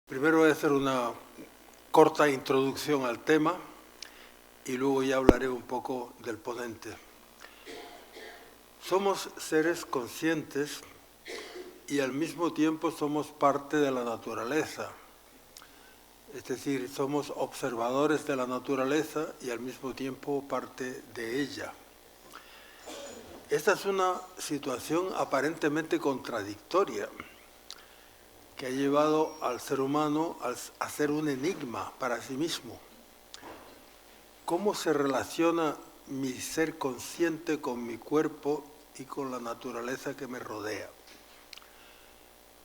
Primero voy a hacer una corta introducción al tema y luego ya hablaré un poco del ponente. Somos seres conscientes y al mismo tiempo somos parte de la naturaleza. Es decir, somos observadores de la naturaleza y al mismo tiempo parte de ella. Esta es una situación aparentemente contradictoria que ha llevado al ser humano a ser un enigma para sí mismo. ¿Cómo se relaciona mi ser consciente con mi cuerpo y con la naturaleza que me rodea?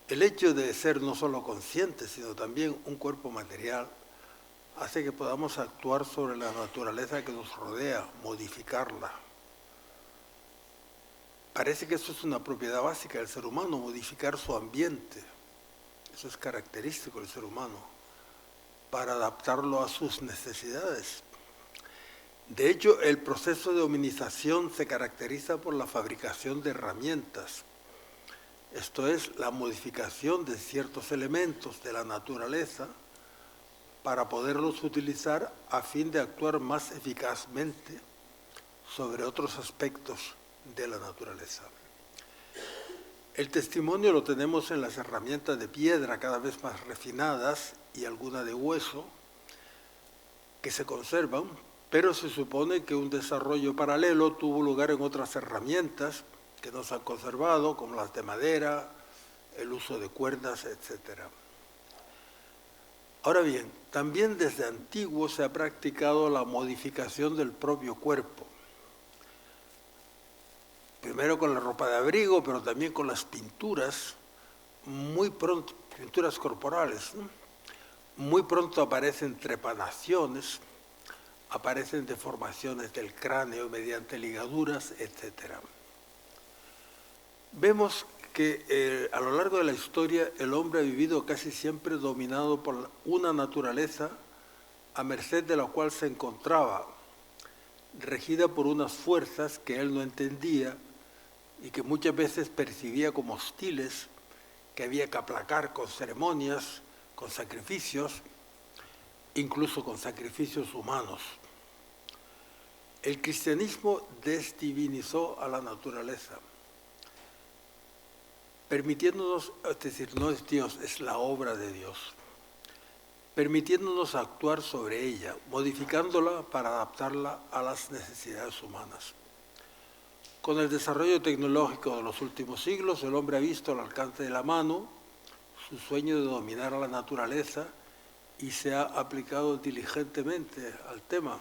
El hecho de ser no solo consciente, sino también un cuerpo material, hace que podamos actuar sobre la naturaleza que nos rodea, modificarla. Parece que eso es una propiedad básica del ser humano, modificar su ambiente. Eso es característico del ser humano, para adaptarlo a sus necesidades. De hecho, el proceso de hominización se caracteriza por la fabricación de herramientas. Esto es, la modificación de ciertos elementos de la naturaleza para poderlos utilizar a fin de actuar más eficazmente sobre otros aspectos de la naturaleza. El testimonio lo tenemos en las herramientas de piedra cada vez más refinadas y alguna de hueso que se conservan, pero se supone que un desarrollo paralelo tuvo lugar en otras herramientas que no se han conservado, como las de madera, el uso de cuerdas, etc. Ahora bien, también desde antiguo se ha practicado la modificación del propio cuerpo. Primero con la ropa de abrigo, pero también con las pinturas, muy pronto, pinturas corporales, ¿no? Muy pronto aparecen trepanaciones, aparecen deformaciones del cráneo mediante ligaduras, etc. Vemos que a lo largo de la historia el hombre ha vivido casi siempre dominado por una naturaleza a merced de la cual se encontraba, regida por unas fuerzas que él no entendía y que muchas veces percibía como hostiles, que había que aplacar con ceremonias, con sacrificios, incluso con sacrificios humanos. El cristianismo desdivinizó a la naturaleza, permitiéndonos, es decir, no es Dios, es la obra de Dios, permitiéndonos actuar sobre ella, modificándola para adaptarla a las necesidades humanas. Con el desarrollo tecnológico de los últimos siglos, el hombre ha visto al alcance de la mano su sueño de dominar a la naturaleza y se ha aplicado diligentemente al tema.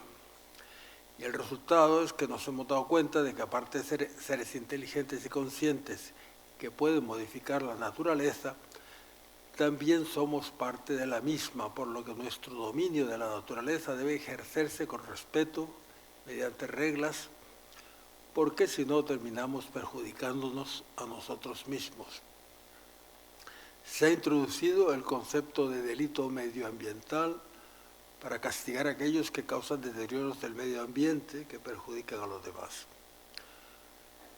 Y el resultado es que nos hemos dado cuenta de que aparte de ser seres inteligentes y conscientes que pueden modificar la naturaleza, también somos parte de la misma, por lo que nuestro dominio de la naturaleza debe ejercerse con respeto, mediante reglas, porque si no terminamos perjudicándonos a nosotros mismos. Se ha introducido el concepto de delito medioambiental para castigar a aquellos que causan deterioros del medio ambiente que perjudican a los demás.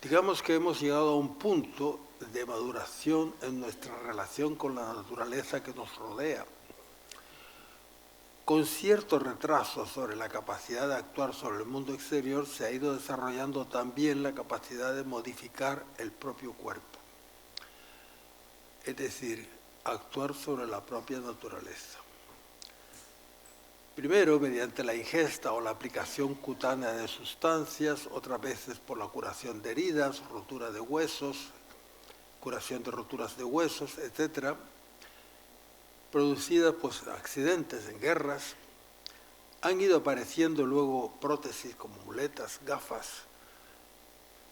Digamos que hemos llegado a un punto de maduración en nuestra relación con la naturaleza que nos rodea, con cierto retraso sobre la capacidad de actuar sobre el mundo exterior, se ha ido desarrollando también la capacidad de modificar el propio cuerpo. Es decir, actuar sobre la propia naturaleza. Primero, mediante la ingesta o la aplicación cutánea de sustancias, otras veces por la curación de heridas, rotura de huesos, curación de roturas de huesos, etc., producidas por accidentes en guerras. Han ido apareciendo luego prótesis como muletas, gafas,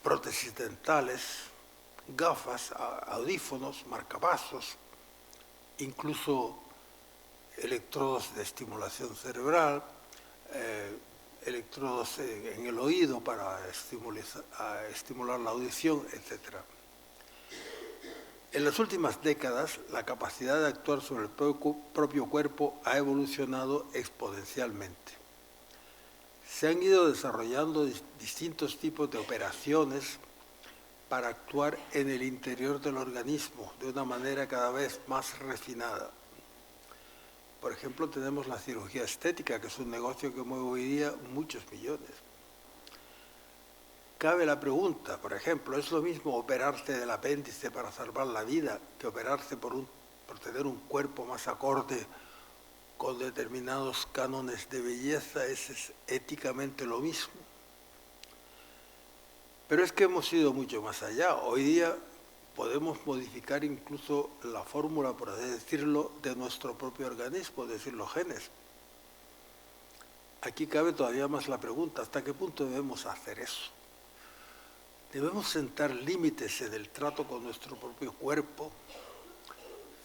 prótesis dentales, gafas, audífonos, marcapasos, incluso electrodos de estimulación cerebral, electrodos en el oído para estimular la audición, etc. En las últimas décadas, la capacidad de actuar sobre el propio cuerpo ha evolucionado exponencialmente. Se han ido desarrollando distintos tipos de operaciones para actuar en el interior del organismo de una manera cada vez más refinada. Por ejemplo, tenemos la cirugía estética, que es un negocio que mueve hoy día muchos millones. Cabe la pregunta, por ejemplo, ¿es lo mismo operarse del apéndice para salvar la vida que operarse por tener un cuerpo más acorde con determinados cánones de belleza? ¿Es éticamente lo mismo? Pero es que hemos ido mucho más allá. Hoy día podemos modificar incluso la fórmula, por así decirlo, de nuestro propio organismo, es decir, los genes. Aquí cabe todavía más la pregunta, ¿hasta qué punto debemos hacer eso? Debemos sentar límites en el trato con nuestro propio cuerpo.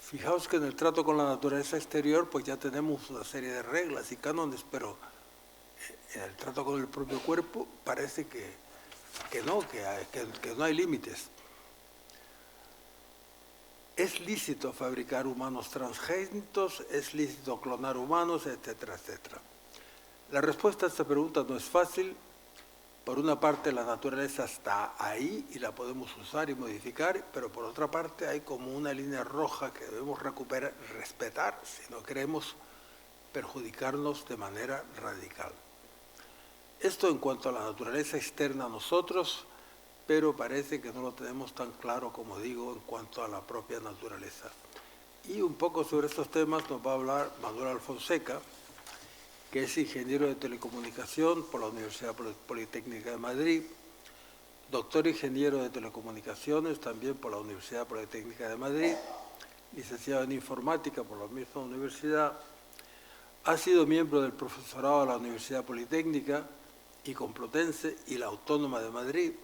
Fijaos que en el trato con la naturaleza exterior pues ya tenemos una serie de reglas y cánones, pero en el trato con el propio cuerpo parece que no hay límites. ¿Es lícito fabricar humanos transgénicos? ¿Es lícito clonar humanos? Etcétera, etcétera. La respuesta a esta pregunta no es fácil. Por una parte, la naturaleza está ahí y la podemos usar y modificar, pero por otra parte hay como una línea roja que debemos respetar si no queremos perjudicarnos de manera radical. Esto en cuanto a la naturaleza externa a nosotros, pero parece que no lo tenemos tan claro, como digo, en cuanto a la propia naturaleza. Y un poco sobre estos temas nos va a hablar Manuel Alfonseca, que es ingeniero de telecomunicación por la Universidad Politécnica de Madrid, doctor ingeniero de telecomunicaciones también por la Universidad Politécnica de Madrid, licenciado en informática por la misma universidad, ha sido miembro del profesorado de la Universidad Politécnica y Complutense y la Autónoma de Madrid,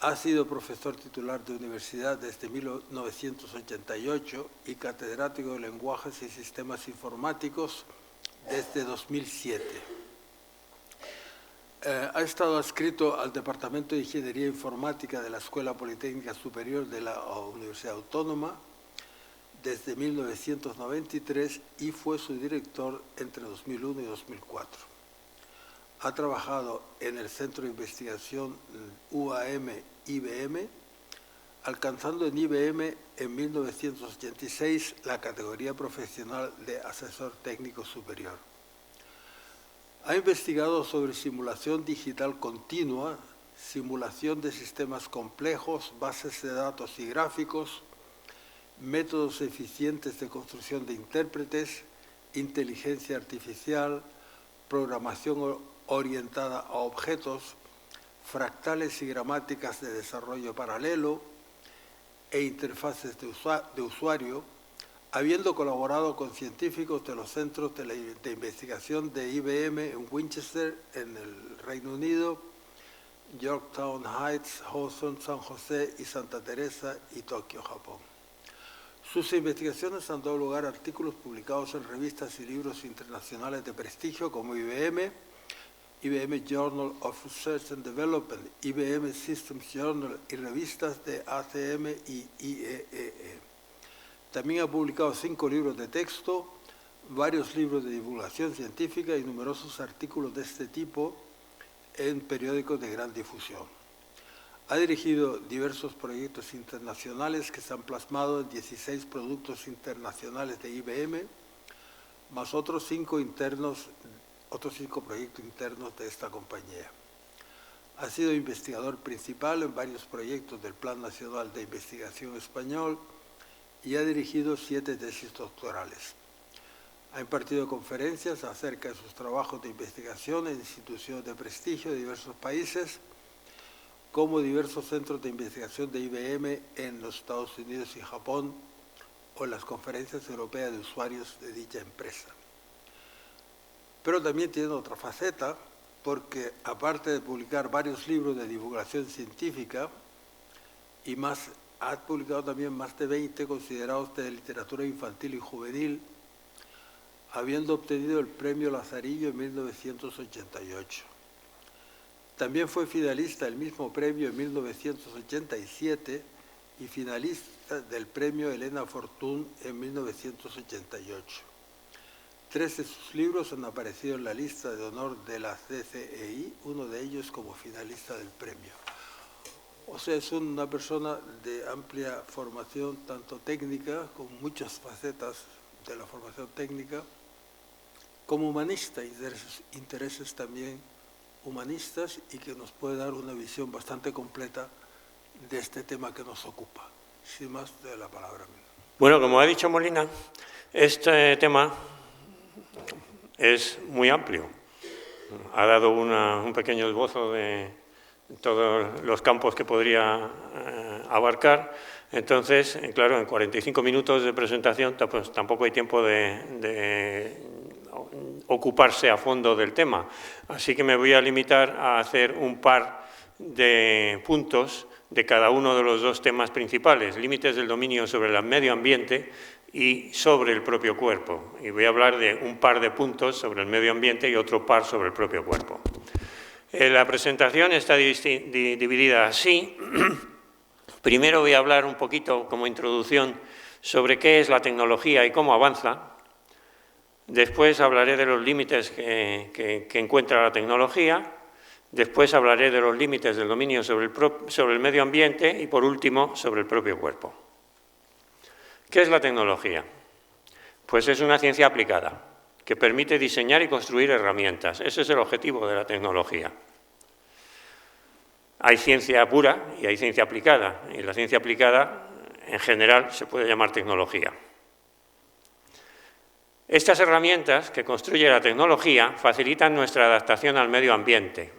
ha sido profesor titular de universidad desde 1988 y catedrático de lenguajes y sistemas informáticos desde 2007. Ha estado adscrito al Departamento de Ingeniería Informática de la Escuela Politécnica Superior de la Universidad Autónoma desde 1993 y fue su director entre 2001 y 2004. Ha trabajado en el Centro de Investigación UAM-IBM, alcanzando en IBM en 1986 la categoría profesional de asesor técnico superior. Ha investigado sobre simulación digital continua, simulación de sistemas complejos, bases de datos y gráficos, métodos eficientes de construcción de intérpretes, inteligencia artificial, programación orientada a objetos, fractales y gramáticas de desarrollo paralelo e interfaces de usuario, habiendo colaborado con científicos de los centros de investigación de IBM en Winchester, en el Reino Unido, Yorktown Heights, Hudson, San José y Santa Teresa y Tokio, Japón. Sus investigaciones han dado lugar a artículos publicados en revistas y libros internacionales de prestigio como IBM, IBM Journal of Research and Development, IBM Systems Journal y revistas de ACM y IEEE. También ha publicado 5 libros de texto, varios libros de divulgación científica y numerosos artículos de este tipo en periódicos de gran difusión. Ha dirigido diversos proyectos internacionales que se han plasmado en 16 productos internacionales de IBM, más otros 5 proyectos internos de esta compañía. Ha sido investigador principal en varios proyectos del Plan Nacional de Investigación Español y ha dirigido 7 tesis doctorales. Ha impartido conferencias acerca de sus trabajos de investigación en instituciones de prestigio de diversos países, como diversos centros de investigación de IBM en los Estados Unidos y Japón, o en las conferencias europeas de usuarios de dicha empresa. Pero también tiene otra faceta, porque aparte de publicar varios libros de divulgación científica, y más, ha publicado también más de 20 considerados de literatura infantil y juvenil, habiendo obtenido el Premio Lazarillo en 1988. También fue finalista del mismo premio en 1987 y finalista del Premio Elena Fortún en 1988. 3 de sus libros han aparecido en la lista de honor de la CCEI, uno de ellos como finalista del premio. O sea, es una persona de amplia formación, tanto técnica, con muchas facetas de la formación técnica, como humanista, intereses también humanistas y que nos puede dar una visión bastante completa de este tema que nos ocupa. Sin más, de la palabra. Bueno, como ha dicho Molina, este tema es muy amplio. Ha dado un pequeño esbozo de todos los campos que podría abarcar. Entonces, claro, en 45 minutos de presentación pues, tampoco hay tiempo de ocuparse a fondo del tema. Así que me voy a limitar a hacer un par de puntos de cada uno de los dos temas principales, límites del dominio sobre el medio ambiente y sobre el propio cuerpo. Y voy a hablar de un par de puntos sobre el medio ambiente y otro par sobre el propio cuerpo. La presentación está dividida así. Primero voy a hablar un poquito como introducción sobre qué es la tecnología y cómo avanza. Después hablaré de los límites que encuentra la tecnología. Después hablaré de los límites del dominio sobre el medio ambiente y, por último, sobre el propio cuerpo. ¿Qué es la tecnología? Pues es una ciencia aplicada que permite diseñar y construir herramientas. Ese es el objetivo de la tecnología. Hay ciencia pura y hay ciencia aplicada, y la ciencia aplicada, en general, se puede llamar tecnología. Estas herramientas que construye la tecnología facilitan nuestra adaptación al medio ambiente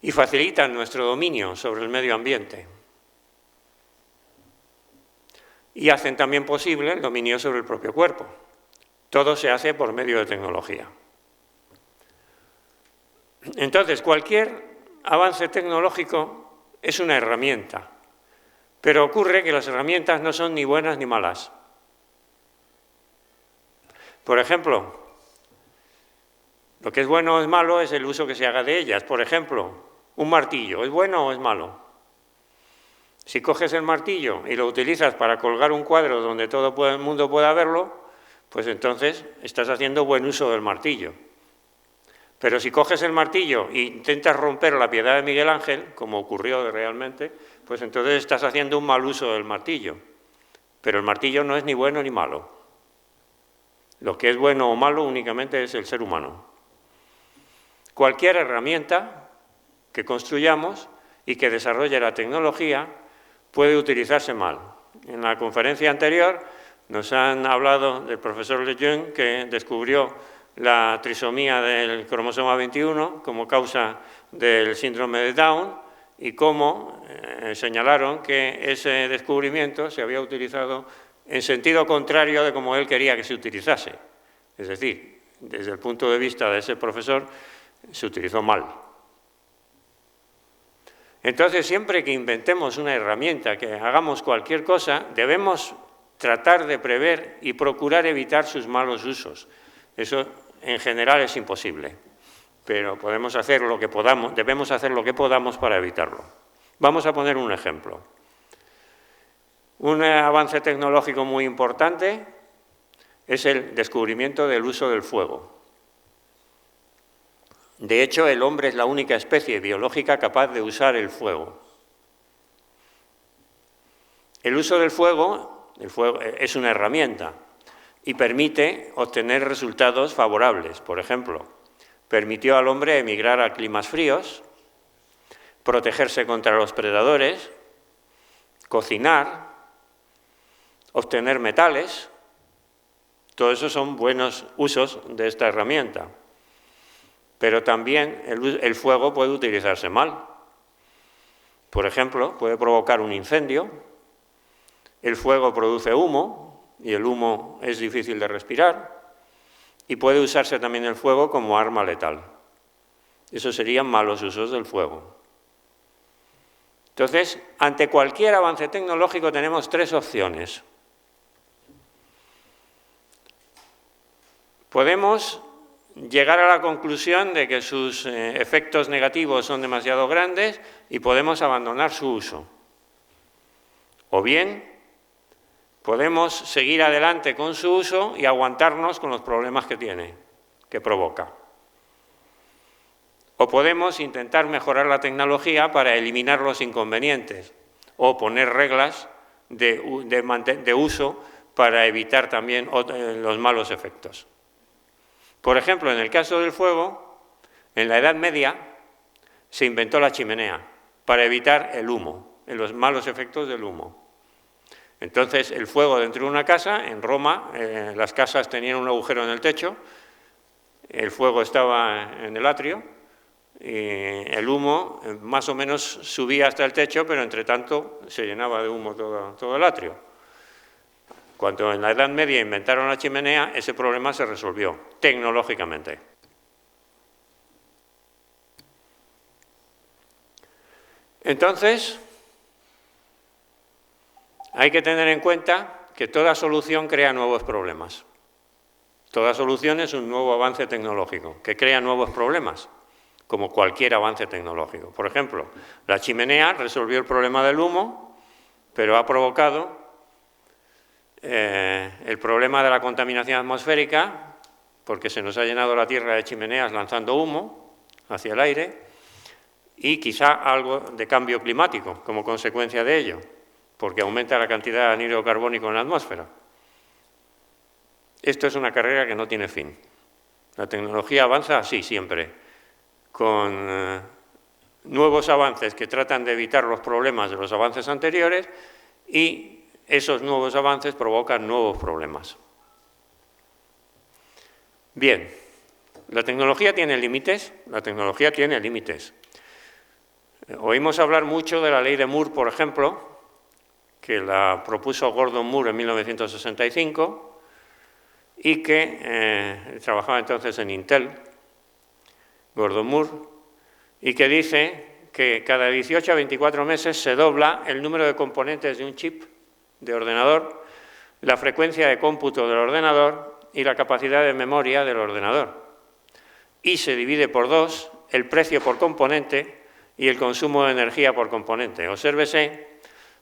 y facilitan nuestro dominio sobre el medio ambiente y hacen también posible el dominio sobre el propio cuerpo. Todo se hace por medio de tecnología. Entonces, cualquier avance tecnológico es una herramienta, pero ocurre que las herramientas no son ni buenas ni malas. Por ejemplo, lo que es bueno o es malo es el uso que se haga de ellas. Por ejemplo, un martillo, ¿es bueno o es malo? Si coges el martillo y lo utilizas para colgar un cuadro donde todo el mundo pueda verlo, pues entonces estás haciendo buen uso del martillo. Pero si coges el martillo e intentas romper la Piedad de Miguel Ángel, como ocurrió realmente, pues entonces estás haciendo un mal uso del martillo. Pero el martillo no es ni bueno ni malo. Lo que es bueno o malo únicamente es el ser humano. Cualquier herramienta que construyamos y que desarrolle la tecnología puede utilizarse mal. En la conferencia anterior nos han hablado del profesor Lejeune, que descubrió la trisomía del cromosoma 21 como causa del síndrome de Down y cómo señalaron que ese descubrimiento se había utilizado en sentido contrario de como él quería que se utilizase. Es decir, desde el punto de vista de ese profesor, se utilizó mal. Entonces, siempre que inventemos una herramienta, que hagamos cualquier cosa, debemos tratar de prever y procurar evitar sus malos usos. Eso, en general, es imposible, pero podemos hacer lo que podamos, debemos hacer lo que podamos para evitarlo. Vamos a poner un ejemplo. Un avance tecnológico muy importante es el descubrimiento del uso del fuego. De hecho, el hombre es la única especie biológica capaz de usar el fuego. El uso del fuego es una herramienta y permite obtener resultados favorables. Por ejemplo, permitió al hombre emigrar a climas fríos, protegerse contra los predadores, cocinar, obtener metales. Todo eso son buenos usos de esta herramienta. Pero también el fuego puede utilizarse mal. Por ejemplo, puede provocar un incendio. El fuego produce humo y el humo es difícil de respirar. Y puede usarse también el fuego como arma letal. Esos serían malos usos del fuego. Entonces, ante cualquier avance tecnológico tenemos tres opciones. Podemos llegar a la conclusión de que sus efectos negativos son demasiado grandes y podemos abandonar su uso. O bien, podemos seguir adelante con su uso y aguantarnos con los problemas que provoca. O podemos intentar mejorar la tecnología para eliminar los inconvenientes o poner reglas de uso para evitar también los malos efectos. Por ejemplo, en el caso del fuego, en la Edad Media se inventó la chimenea para evitar el humo, los malos efectos del humo. Entonces, el fuego dentro de una casa, en Roma, las casas tenían un agujero en el techo, el fuego estaba en el atrio, y el humo más o menos subía hasta el techo, pero entre tanto se llenaba de humo todo el atrio. Cuando en la Edad Media inventaron la chimenea, ese problema se resolvió tecnológicamente. Entonces, hay que tener en cuenta que toda solución crea nuevos problemas. Toda solución es un nuevo avance tecnológico que crea nuevos problemas, como cualquier avance tecnológico. Por ejemplo, la chimenea resolvió el problema del humo, pero ha provocado el problema de la contaminación atmosférica, porque se nos ha llenado la Tierra de chimeneas lanzando humo hacia el aire, y quizá algo de cambio climático como consecuencia de ello, porque aumenta la cantidad de anhídrido carbónico en la atmósfera. Esto es una carrera que no tiene fin. La tecnología avanza así siempre, con nuevos avances que tratan de evitar los problemas de los avances anteriores, y esos nuevos avances provocan nuevos problemas. Bien, ¿la tecnología tiene límites? La tecnología tiene límites. Oímos hablar mucho de la ley de Moore, por ejemplo, que la propuso Gordon Moore en 1965 y que trabajaba entonces en Intel, Gordon Moore, y que dice que cada 18 a 24 meses se dobla el número de componentes de un chip de ordenador, la frecuencia de cómputo del ordenador y la capacidad de memoria del ordenador. Y se divide por 2 el precio por componente y el consumo de energía por componente. Obsérvese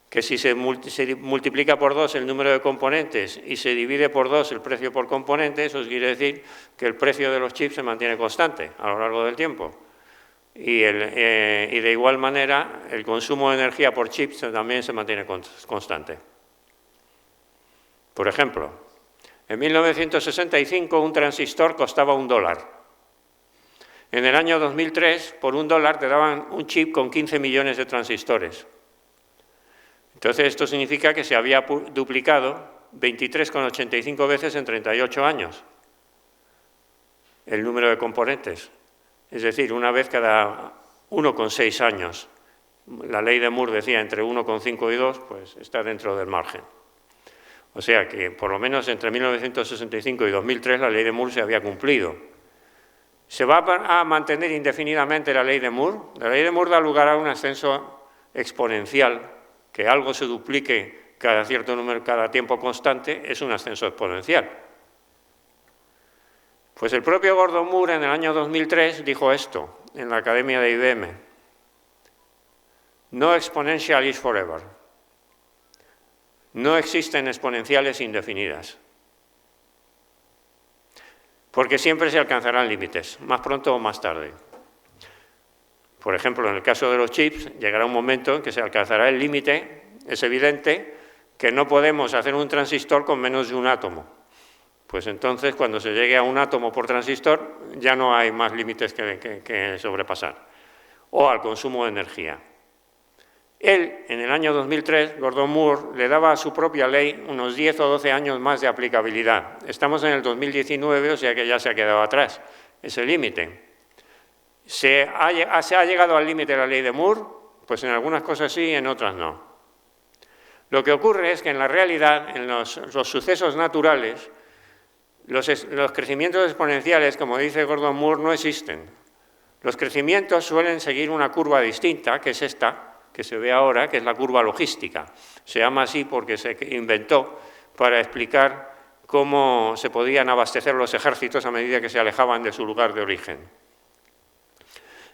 que si se multiplica por 2 el número de componentes y se divide por 2 el precio por componente, eso quiere decir que el precio de los chips se mantiene constante a lo largo del tiempo. Y de igual manera, el consumo de energía por chips también se mantiene constante. Por ejemplo, en 1965 un transistor costaba $1. En el año 2003, por $1 te daban un chip con 15 millones de transistores. Entonces, esto significa que se había duplicado 23,85 veces en 38 años el número de componentes. Es decir, una vez cada 1,6 años. La ley de Moore decía entre 1,5 y 2, pues está dentro del margen. O sea que, por lo menos entre 1965 y 2003, la ley de Moore se había cumplido. ¿Se va a mantener indefinidamente la ley de Moore? La ley de Moore da lugar a un ascenso exponencial. Que algo se duplique cada cierto número, cada tiempo constante, es un ascenso exponencial. Pues el propio Gordon Moore en el año 2003 dijo esto en la Academia de IBM. No exponential is forever. No existen exponenciales indefinidas. Porque siempre se alcanzarán límites, más pronto o más tarde. Por ejemplo, en el caso de los chips, llegará un momento en que se alcanzará el límite. Es evidente que no podemos hacer un transistor con menos de un átomo. Pues entonces, cuando se llegue a un átomo por transistor, ya no hay más límites que sobrepasar. O al consumo de energía. Él, en el año 2003, Gordon Moore, le daba a su propia ley unos 10 o 12 años más de aplicabilidad. Estamos en el 2019, o sea que ya se ha quedado atrás ese límite. ¿Se ha llegado al límite de la ley de Moore? Pues en algunas cosas sí, en otras no. Lo que ocurre es que en la realidad, en los sucesos naturales, los crecimientos exponenciales, como dice Gordon Moore, no existen. Los crecimientos suelen seguir una curva distinta, que es esta, que se ve ahora, que es la curva logística. Se llama así porque se inventó para explicar cómo se podían abastecer los ejércitos a medida que se alejaban de su lugar de origen.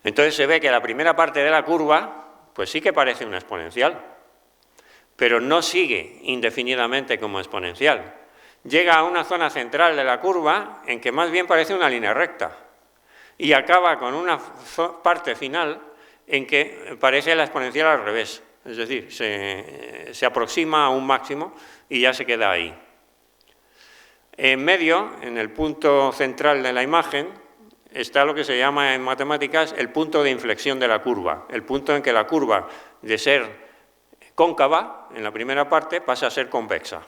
Entonces se ve que la primera parte de la curva, pues sí que parece una exponencial, pero no sigue indefinidamente como exponencial. Llega a una zona central de la curva en que más bien parece una línea recta y acaba con una parte final en que parece la exponencial al revés, es decir, se aproxima a un máximo y ya se queda ahí. En medio, en el punto central de la imagen, está lo que se llama en matemáticas el punto de inflexión de la curva, el punto en que la curva, de ser cóncava, en la primera parte, pasa a ser convexa.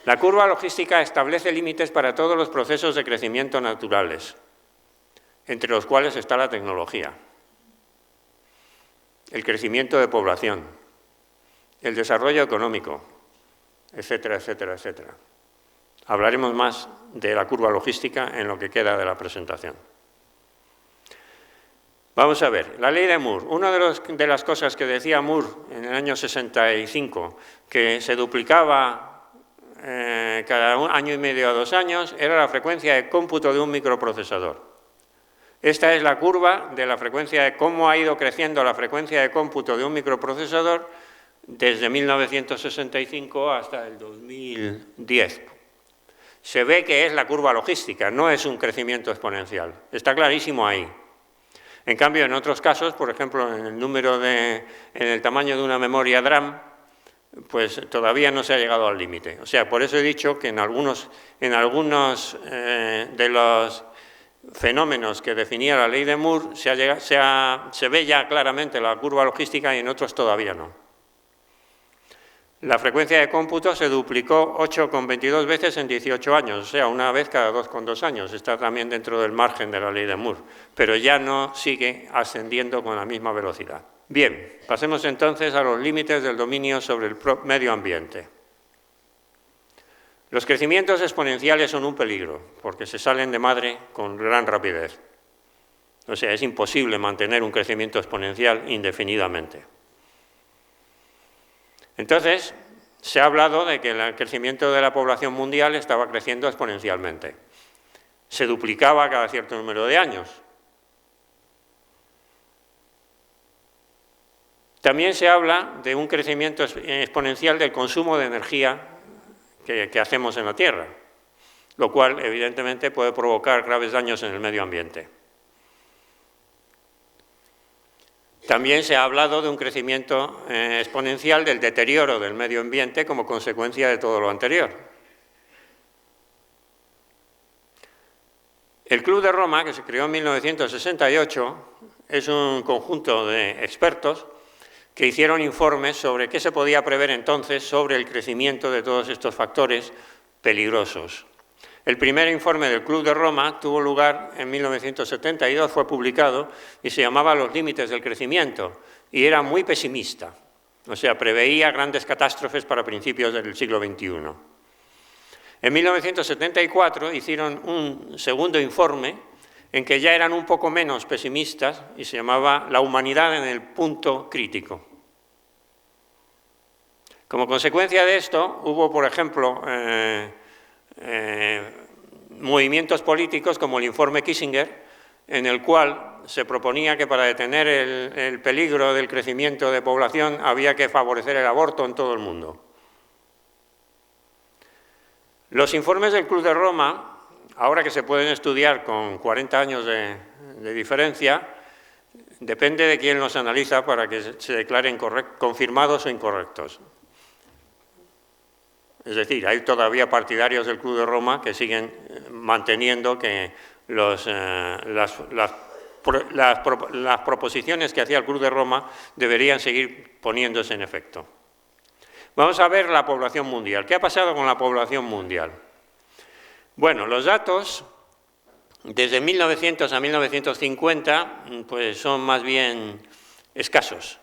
La curva logística establece límites para todos los procesos de crecimiento naturales, entre los cuales está la tecnología, el crecimiento de población, el desarrollo económico, etcétera, etcétera, etcétera. Hablaremos más de la curva logística en lo que queda de la presentación. Vamos a ver, la ley de Moore. Una de las cosas que decía Moore en el año 65, que se duplicaba cada año y medio a 2 años, era la frecuencia de cómputo de un microprocesador. Esta es la curva de la frecuencia de cómo ha ido creciendo la frecuencia de cómputo de un microprocesador desde 1965 hasta el 2010. Se ve que es la curva logística, no es un crecimiento exponencial. Está clarísimo ahí. En cambio, en otros casos, por ejemplo, en el tamaño de una memoria DRAM, pues todavía no se ha llegado al límite. O sea, por eso he dicho que en algunos de los fenómenos que definía la ley de Moore se ve ya claramente la curva logística y en otros todavía no. La frecuencia de cómputo se duplicó 8,22 veces en 18 años, o sea, una vez cada 2,2 años. Está también dentro del margen de la ley de Moore, pero ya no sigue ascendiendo con la misma velocidad. Bien, pasemos entonces a los límites del dominio sobre el medio ambiente. Los crecimientos exponenciales son un peligro, porque se salen de madre con gran rapidez. O sea, es imposible mantener un crecimiento exponencial indefinidamente. Entonces, se ha hablado de que el crecimiento de la población mundial estaba creciendo exponencialmente. Se duplicaba cada cierto número de años. También se habla de un crecimiento exponencial del consumo de energía que hacemos en la Tierra, lo cual evidentemente puede provocar graves daños en el medio ambiente. También se ha hablado de un crecimiento exponencial del deterioro del medio ambiente como consecuencia de todo lo anterior. El Club de Roma, que se creó en 1968, es un conjunto de expertos que hicieron informes sobre qué se podía prever entonces sobre el crecimiento de todos estos factores peligrosos. El primer informe del Club de Roma tuvo lugar en 1972, fue publicado y se llamaba Los límites del crecimiento y era muy pesimista, o sea, preveía grandes catástrofes para principios del siglo XXI. En 1974 hicieron un segundo informe en que ya eran un poco menos pesimistas y se llamaba La humanidad en el punto crítico. Como consecuencia de esto, hubo, por ejemplo, movimientos políticos como el informe Kissinger, en el cual se proponía que para detener el peligro del crecimiento de población había que favorecer el aborto en todo el mundo. Los informes del Club de Roma, ahora que se pueden estudiar con 40 años de diferencia, depende de quién los analiza para que se declaren confirmados o incorrectos. Es decir, hay todavía partidarios del Club de Roma que siguen manteniendo que las proposiciones que hacía el Club de Roma deberían seguir poniéndose en efecto. Vamos a ver la población mundial. ¿Qué ha pasado con la población mundial? Bueno, los datos desde 1900 a 1950 pues son más bien escasos.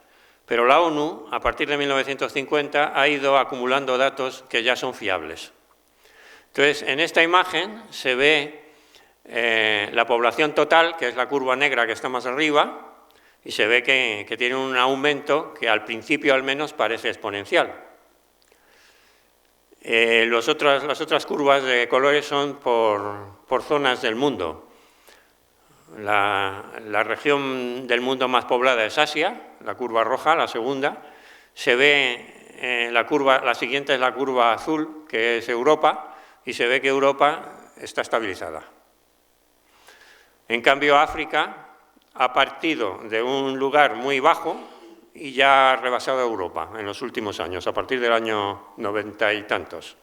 Pero la ONU, a partir de 1950, ha ido acumulando datos que ya son fiables. Entonces, en esta imagen se ve la población total, que es la curva negra que está más arriba, y se ve que tiene un aumento que al principio al menos parece exponencial. Las otras curvas de colores son por zonas del mundo. La región del mundo más poblada es Asia, la curva roja, la segunda. Se ve la siguiente es la curva azul, que es Europa, y se ve que Europa está estabilizada. En cambio, África ha partido de un lugar muy bajo, y ya ha rebasado a Europa en los últimos años, a partir del año 90 y tantos.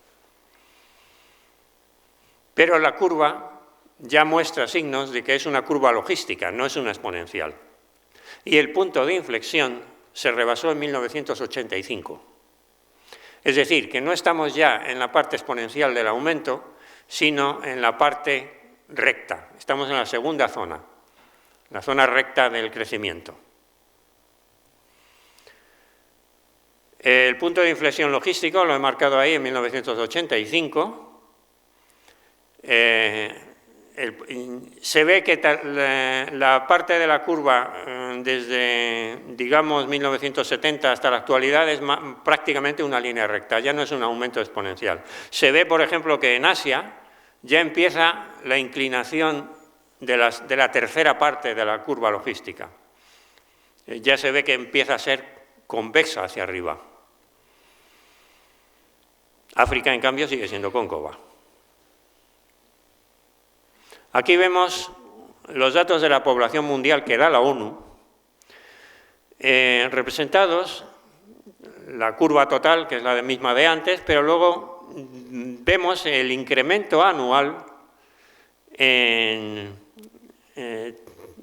Pero la curva ya muestra signos de que es una curva logística, no es una exponencial. Y el punto de inflexión se rebasó en 1985. Es decir, que no estamos ya en la parte exponencial del aumento, sino en la parte recta. Estamos en la segunda zona, la zona recta del crecimiento. El punto de inflexión logístico lo he marcado ahí en 1985. Se ve que la parte de la curva desde, digamos, 1970 hasta la actualidad es prácticamente una línea recta, ya no es un aumento exponencial. Se ve, por ejemplo, que en Asia ya empieza la inclinación de la tercera parte de la curva logística. Ya se ve que empieza a ser convexa hacia arriba. África, en cambio, sigue siendo cóncava. Aquí vemos los datos de la población mundial que da la ONU, representados, la curva total, que es la misma de antes, pero luego vemos el incremento anual en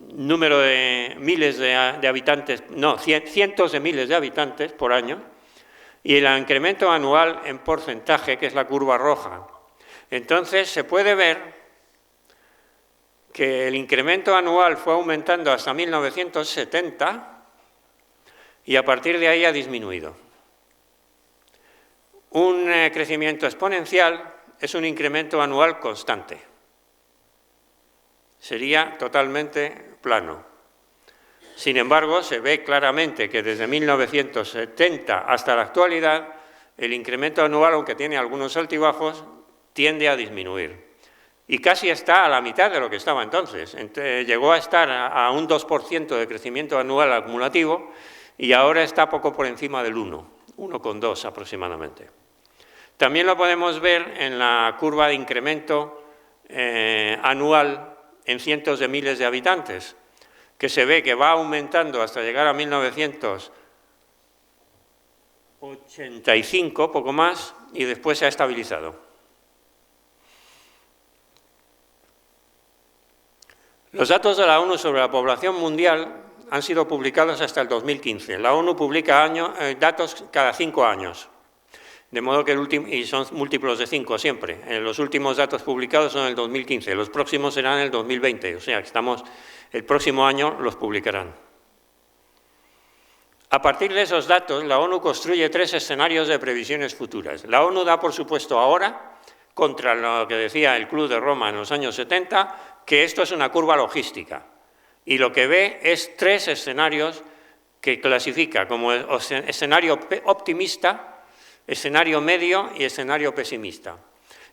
número de miles de habitantes, no, cientos de miles de habitantes por año, y el incremento anual en porcentaje, que es la curva roja. Entonces se puede ver que el incremento anual fue aumentando hasta 1970 y a partir de ahí ha disminuido. Un crecimiento exponencial es un incremento anual constante. Sería totalmente plano. Sin embargo, se ve claramente que desde 1970 hasta la actualidad, el incremento anual, aunque tiene algunos altibajos, tiende a disminuir. Y casi está a la mitad de lo que estaba entonces. Llegó a estar a un 2% de crecimiento anual acumulativo y ahora está poco por encima del 1,2 aproximadamente. También lo podemos ver en la curva de incremento anual en cientos de miles de habitantes, que se ve que va aumentando hasta llegar a 1985, poco más, y después se ha estabilizado. Los datos de la ONU sobre la población mundial han sido publicados hasta el 2015. La ONU publica datos cada 5 años, de modo que y son múltiplos de 5 siempre. Los últimos datos publicados son en el 2015, los próximos serán en el 2020, o sea que el próximo año los publicarán. A partir de esos datos, la ONU construye 3 escenarios de previsiones futuras. La ONU da por supuesto ahora, contra lo que decía el Club de Roma en los años 70, que esto es una curva logística. Y lo que ve es 3 escenarios que clasifica como escenario optimista, escenario medio y escenario pesimista.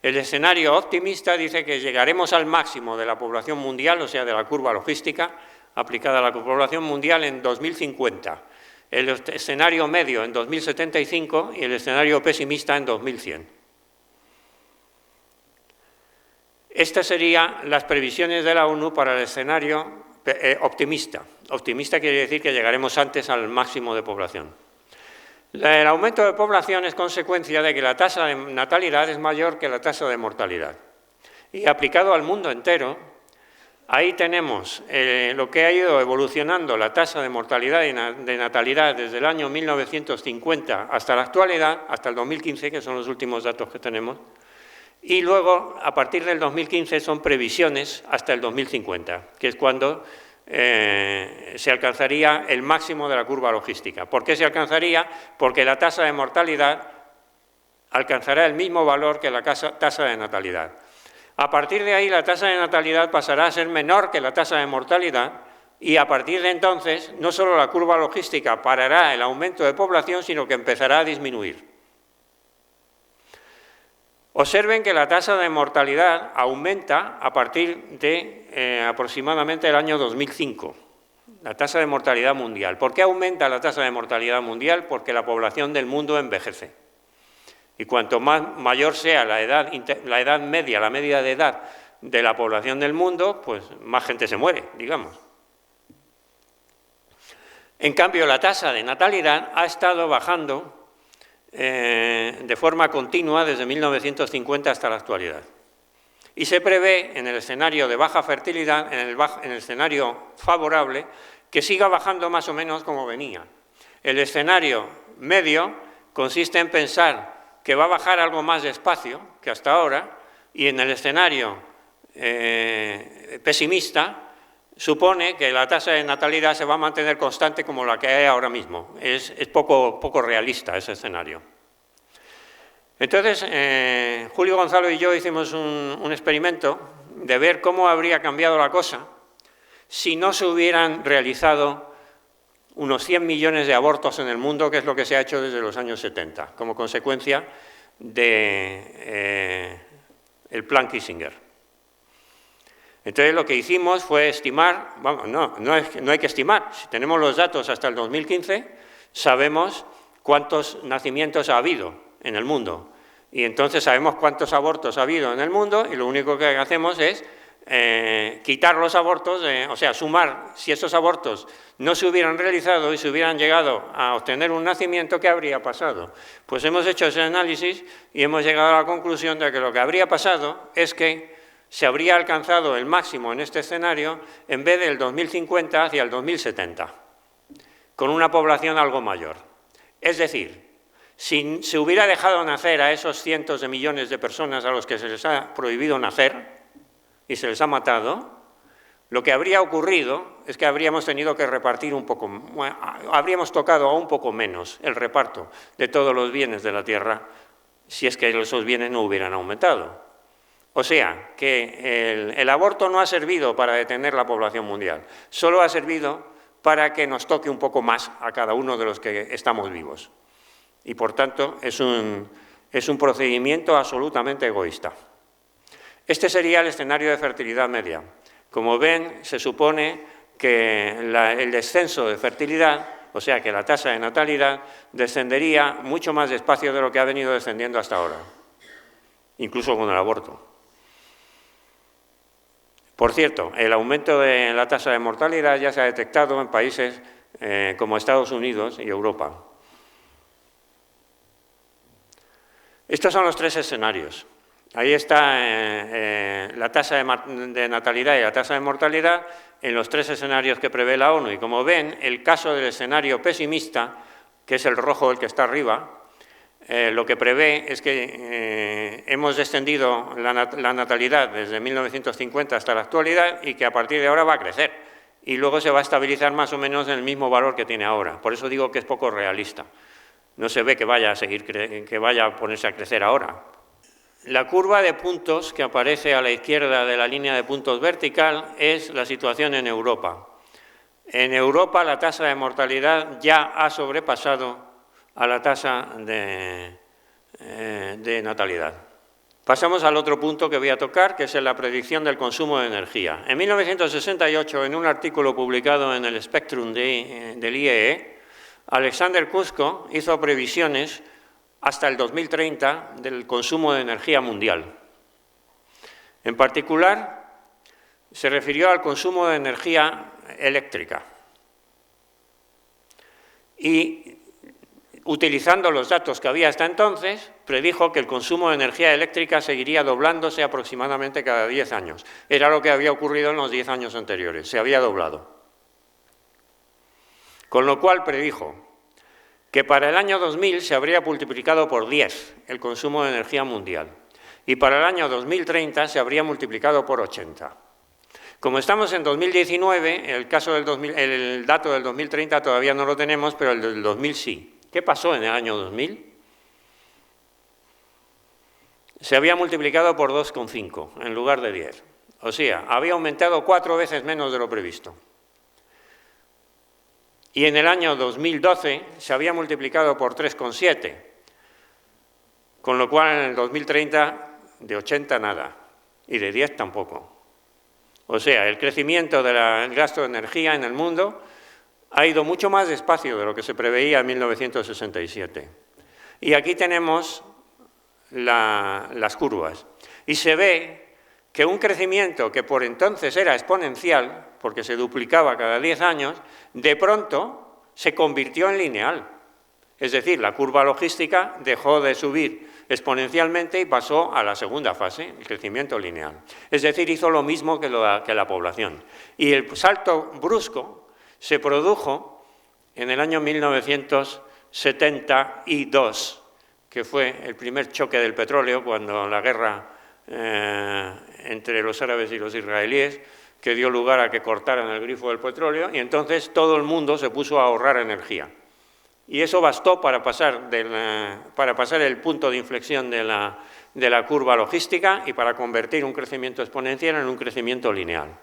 El escenario optimista dice que llegaremos al máximo de la población mundial, o sea, de la curva logística aplicada a la población mundial en 2050. El escenario medio en 2075 y el escenario pesimista en 2100. Estas serían las previsiones de la ONU para el escenario optimista. Optimista quiere decir que llegaremos antes al máximo de población. El aumento de población es consecuencia de que la tasa de natalidad es mayor que la tasa de mortalidad. Y aplicado al mundo entero, ahí tenemos lo que ha ido evolucionando la tasa de mortalidad y de natalidad desde el año 1950 hasta la actualidad, hasta el 2015, que son los últimos datos que tenemos, y luego, a partir del 2015, son previsiones hasta el 2050, que es cuando se alcanzaría el máximo de la curva logística. ¿Por qué se alcanzaría? Porque la tasa de mortalidad alcanzará el mismo valor que la tasa de natalidad. A partir de ahí, la tasa de natalidad pasará a ser menor que la tasa de mortalidad y a partir de entonces, no solo la curva logística parará el aumento de población, sino que empezará a disminuir. Observen que la tasa de mortalidad aumenta a partir de aproximadamente el año 2005, la tasa de mortalidad mundial. ¿Por qué aumenta la tasa de mortalidad mundial? Porque la población del mundo envejece. Y cuanto mayor sea la edad media, la media de edad de la población del mundo, pues más gente se muere, digamos. En cambio, la tasa de natalidad ha estado bajando de forma continua desde 1950 hasta la actualidad. Y se prevé, en el escenario de baja fertilidad, en el escenario favorable, que siga bajando más o menos como venía. El escenario medio consiste en pensar que va a bajar algo más despacio que hasta ahora, y en el escenario pesimista supone que la tasa de natalidad se va a mantener constante como la que hay ahora mismo. Es poco realista ese escenario. Entonces, Julio Gonzalo y yo hicimos un experimento de ver cómo habría cambiado la cosa si no se hubieran realizado unos 100 millones de abortos en el mundo, que es lo que se ha hecho desde los años 70, como consecuencia del plan Kissinger. Entonces, lo que hicimos fue estimar, vamos, no hay que estimar, si tenemos los datos hasta el 2015, sabemos cuántos nacimientos ha habido en el mundo. Y entonces sabemos cuántos abortos ha habido en el mundo y lo único que hacemos es quitar los abortos, o sea, sumar, si esos abortos no se hubieran realizado y se hubieran llegado a obtener un nacimiento, ¿qué habría pasado? Pues hemos hecho ese análisis y hemos llegado a la conclusión de que lo que habría pasado es que se habría alcanzado el máximo en este escenario en vez del 2050 hacia el 2070, con una población algo mayor. Es decir, si se hubiera dejado nacer a esos cientos de millones de personas a los que se les ha prohibido nacer y se les ha matado, lo que habría ocurrido es que habríamos tenido que repartir un poco, habríamos tocado a un poco menos el reparto de todos los bienes de la tierra si es que esos bienes no hubieran aumentado. O sea, que el aborto no ha servido para detener la población mundial, solo ha servido para que nos toque un poco más a cada uno de los que estamos vivos. Y, por tanto, es un procedimiento absolutamente egoísta. Este sería el escenario de fertilidad media. Como ven, se supone que el descenso de fertilidad, o sea, que la tasa de natalidad, descendería mucho más despacio de lo que ha venido descendiendo hasta ahora, incluso con el aborto. Por cierto, el aumento de la tasa de mortalidad ya se ha detectado en países como Estados Unidos y Europa. Estos son los tres escenarios. Ahí está la tasa de natalidad y la tasa de mortalidad en los tres escenarios que prevé la ONU. Y como ven, el caso del escenario pesimista, que es el rojo el que está arriba, lo que prevé es que hemos descendido la natalidad desde 1950 hasta la actualidad y que a partir de ahora va a crecer. Y luego se va a estabilizar más o menos en el mismo valor que tiene ahora. Por eso digo que es poco realista. No se ve que vaya a ponerse a crecer ahora. La curva de puntos que aparece a la izquierda de la línea de puntos vertical es la situación en Europa. En Europa la tasa de mortalidad ya ha sobrepasado a la tasa de natalidad. Pasamos al otro punto que voy a tocar, que es la predicción del consumo de energía. En 1968, en un artículo publicado en el Spectrum del IEE, Alexander Kusko hizo previsiones hasta el 2030 del consumo de energía mundial. En particular, se refirió al consumo de energía eléctrica. Y, utilizando los datos que había hasta entonces, predijo que el consumo de energía eléctrica seguiría doblándose aproximadamente cada 10 años. Era lo que había ocurrido en los 10 años anteriores, se había doblado. Con lo cual predijo que para el año 2000 se habría multiplicado por 10 el consumo de energía mundial y para el año 2030 se habría multiplicado por 80. Como estamos en 2019, el dato del 2030 todavía no lo tenemos, pero el del 2000 sí. ¿Qué pasó en el año 2000? Se había multiplicado por 2,5 en lugar de 10. O sea, había aumentado 4 veces menos de lo previsto. Y en el año 2012 se había multiplicado por 3,7, con lo cual en el 2030 de 80 nada, y de 10 tampoco. O sea, el crecimiento del gasto de energía en el mundo ha ido mucho más despacio de lo que se preveía en 1967. Y aquí tenemos las curvas. Y se ve que un crecimiento que por entonces era exponencial, porque se duplicaba cada 10 años, de pronto se convirtió en lineal. Es decir, la curva logística dejó de subir exponencialmente y pasó a la segunda fase, el crecimiento lineal. Es decir, hizo lo mismo que la población. Y el salto brusco se produjo en el año 1972, que fue el primer choque del petróleo, cuando la guerra entre los árabes y los israelíes, que dio lugar a que cortaran el grifo del petróleo, y entonces todo el mundo se puso a ahorrar energía. Y eso bastó para pasar el punto de inflexión de la curva logística y para convertir un crecimiento exponencial en un crecimiento lineal.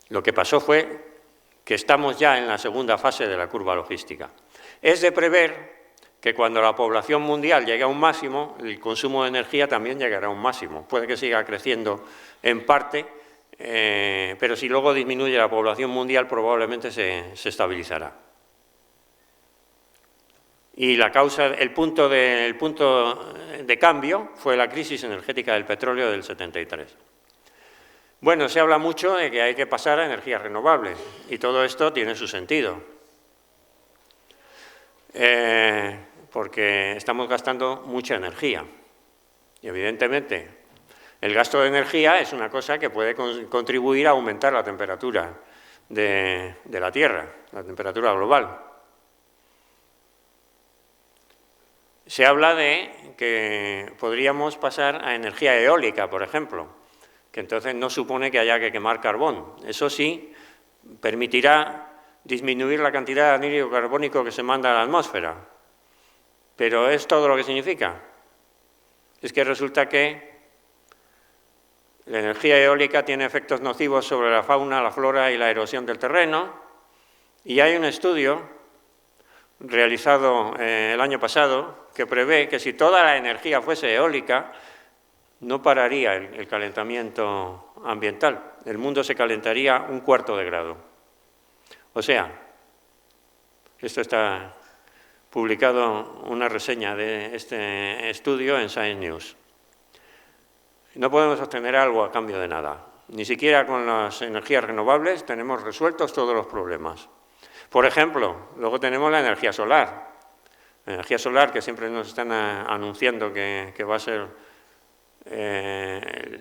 Lo que pasó fue que estamos ya en la segunda fase de la curva logística. Es de prever que cuando la población mundial llegue a un máximo, el consumo de energía también llegará a un máximo. Puede que siga creciendo en parte, pero si luego disminuye la población mundial, probablemente se estabilizará. Y la causa, el punto de cambio fue la crisis energética del petróleo del 73. Bueno, se habla mucho de que hay que pasar a energías renovables, y todo esto tiene su sentido. Porque estamos gastando mucha energía. Y evidentemente, el gasto de energía es una cosa que puede contribuir a aumentar la temperatura de la Tierra, la temperatura global. Se habla de que podríamos pasar a energía eólica, por ejemplo, que entonces no supone que haya que quemar carbón. Eso sí, permitirá disminuir la cantidad de anhídrido carbónico que se manda a la atmósfera. Pero ¿es todo lo que significa? Es que resulta que la energía eólica tiene efectos nocivos sobre la fauna, la flora y la erosión del terreno, y hay un estudio realizado el año pasado que prevé que si toda la energía fuese eólica, no pararía el calentamiento ambiental. El mundo se calentaría 1/4 de grado. O sea, esto está publicado una reseña de este estudio en Science News. No podemos obtener algo a cambio de nada. Ni siquiera con las energías renovables tenemos resueltos todos los problemas. Por ejemplo, luego tenemos la energía solar. La energía solar, que siempre nos están anunciando que va a ser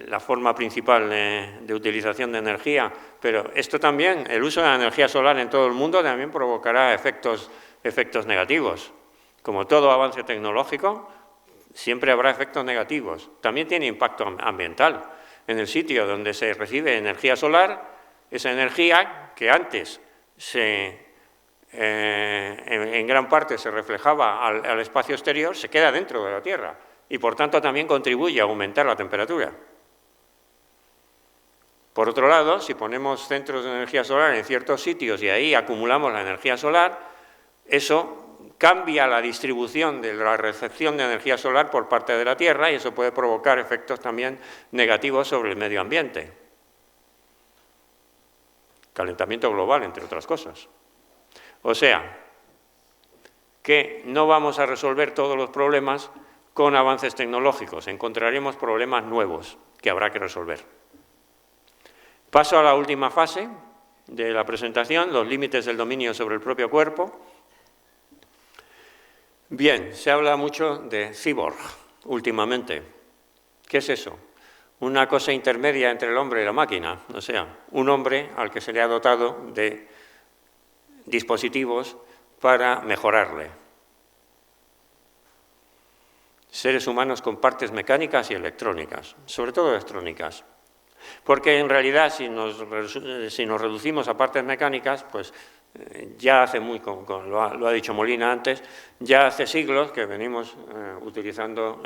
la forma principal de utilización de energía, pero esto también, el uso de la energía solar en todo el mundo también provocará efectos negativos. Como todo avance tecnológico, siempre habrá efectos negativos. También tiene impacto ambiental. En el sitio donde se recibe energía solar, esa energía que antes en gran parte se reflejaba al espacio exterior, se queda dentro de la Tierra y por tanto también contribuye a aumentar la temperatura. Por otro lado, si ponemos centros de energía solar en ciertos sitios y ahí acumulamos la energía solar, eso cambia la distribución de la recepción de energía solar por parte de la Tierra y eso puede provocar efectos también negativos sobre el medio ambiente. Calentamiento global, entre otras cosas. O sea, que no vamos a resolver todos los problemas con avances tecnológicos, encontraremos problemas nuevos que habrá que resolver. Paso a la última fase de la presentación, los límites del dominio sobre el propio cuerpo. Bien, se habla mucho de cyborg últimamente. ¿Qué es eso? Una cosa intermedia entre el hombre y la máquina, o sea, un hombre al que se le ha dotado de dispositivos para mejorarle. Seres humanos con partes mecánicas y electrónicas, sobre todo electrónicas. Porque en realidad si nos reducimos a partes mecánicas, pues ya hace lo ha dicho Molina antes, ya hace siglos que venimos utilizando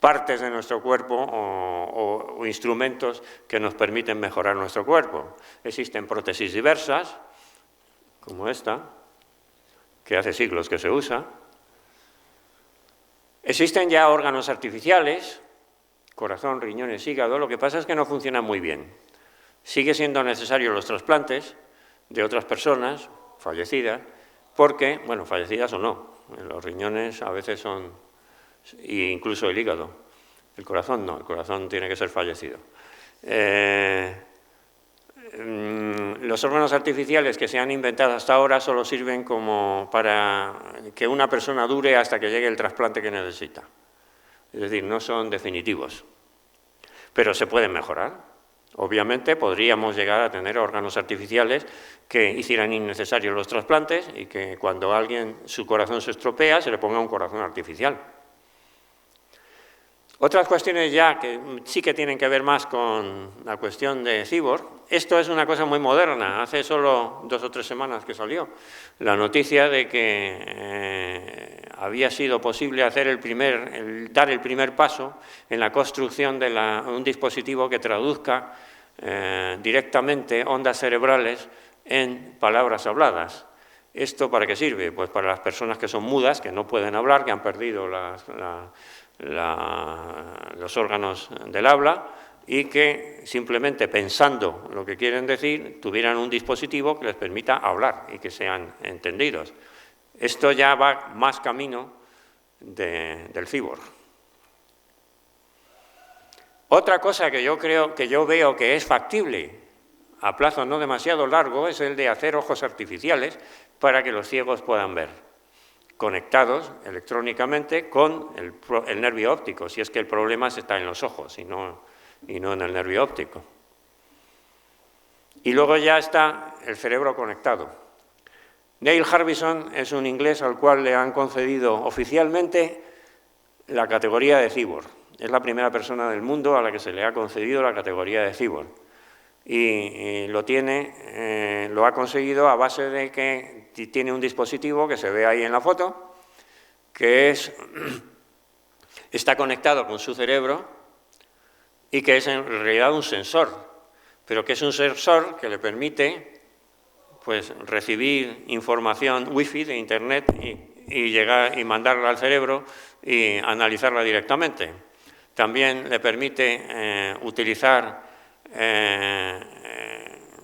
partes de nuestro cuerpo o instrumentos que nos permiten mejorar nuestro cuerpo. Existen prótesis diversas, como esta, que hace siglos que se usa. Existen ya órganos artificiales, corazón, riñones, hígado, lo que pasa es que no funcionan muy bien. Sigue siendo necesario los trasplantes de otras personas fallecidas, porque, bueno, fallecidas o no, los riñones a veces son, e incluso el hígado, el corazón no, el corazón tiene que ser fallecido. los órganos artificiales que se han inventado hasta ahora solo sirven como para que una persona dure hasta que llegue el trasplante que necesita. Es decir, no son definitivos, pero se pueden mejorar. Obviamente podríamos llegar a tener órganos artificiales que hicieran innecesarios los trasplantes y que cuando alguien su corazón se estropea se le ponga un corazón artificial. Otras cuestiones ya que sí que tienen que ver más con la cuestión de cyborg. Esto es una cosa muy moderna, hace solo 2 o 3 semanas que salió la noticia de que había sido posible hacer dar el primer paso en la construcción de un dispositivo que traduzca directamente ondas cerebrales en palabras habladas. ¿Esto para qué sirve? Pues para las personas que son mudas, que no pueden hablar, que han perdido los órganos del habla y que simplemente pensando lo que quieren decir tuvieran un dispositivo que les permita hablar y que sean entendidos. Esto ya va más camino del cyborg. Otra cosa que yo veo que es factible a plazo no demasiado largo es el de hacer ojos artificiales para que los ciegos puedan ver, conectados electrónicamente con el nervio óptico, si es que el problema está en los ojos y no en el nervio óptico. Y luego ya está el cerebro conectado. Neil Harbisson es un inglés al cual le han concedido oficialmente la categoría de cyborg. Es la primera persona del mundo a la que se le ha concedido la categoría de cyborg. Y lo ha conseguido a base de que tiene un dispositivo que se ve ahí en la foto, que está conectado con su cerebro y que es en realidad un sensor, pero que es un sensor que le permite pues, recibir información wifi de internet y llegar y mandarla al cerebro y analizarla directamente. También le permite utilizar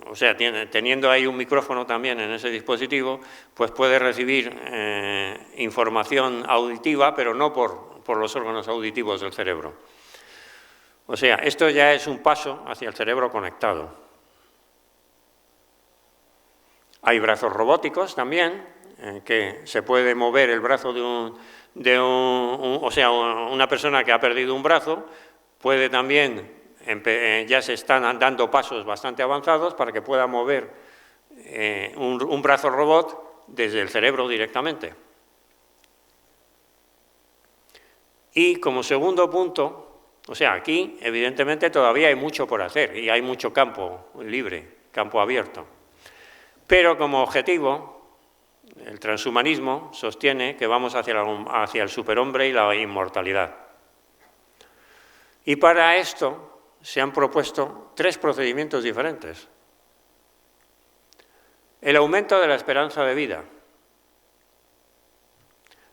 o sea, teniendo ahí un micrófono también en ese dispositivo, pues puede recibir información auditiva, pero no por los órganos auditivos del cerebro. O sea, esto ya es un paso hacia el cerebro conectado. Hay brazos robóticos también, que se puede mover el brazo o sea, una persona que ha perdido un brazo puede también ya se están dando pasos bastante avanzados para que pueda mover un brazo robot desde el cerebro directamente. Y como segundo punto, o sea, aquí evidentemente todavía hay mucho por hacer y hay mucho campo libre, campo abierto. Pero como objetivo, el transhumanismo sostiene que vamos hacia el superhombre y la inmortalidad. Y para esto se han propuesto 3 procedimientos diferentes. El aumento de la esperanza de vida.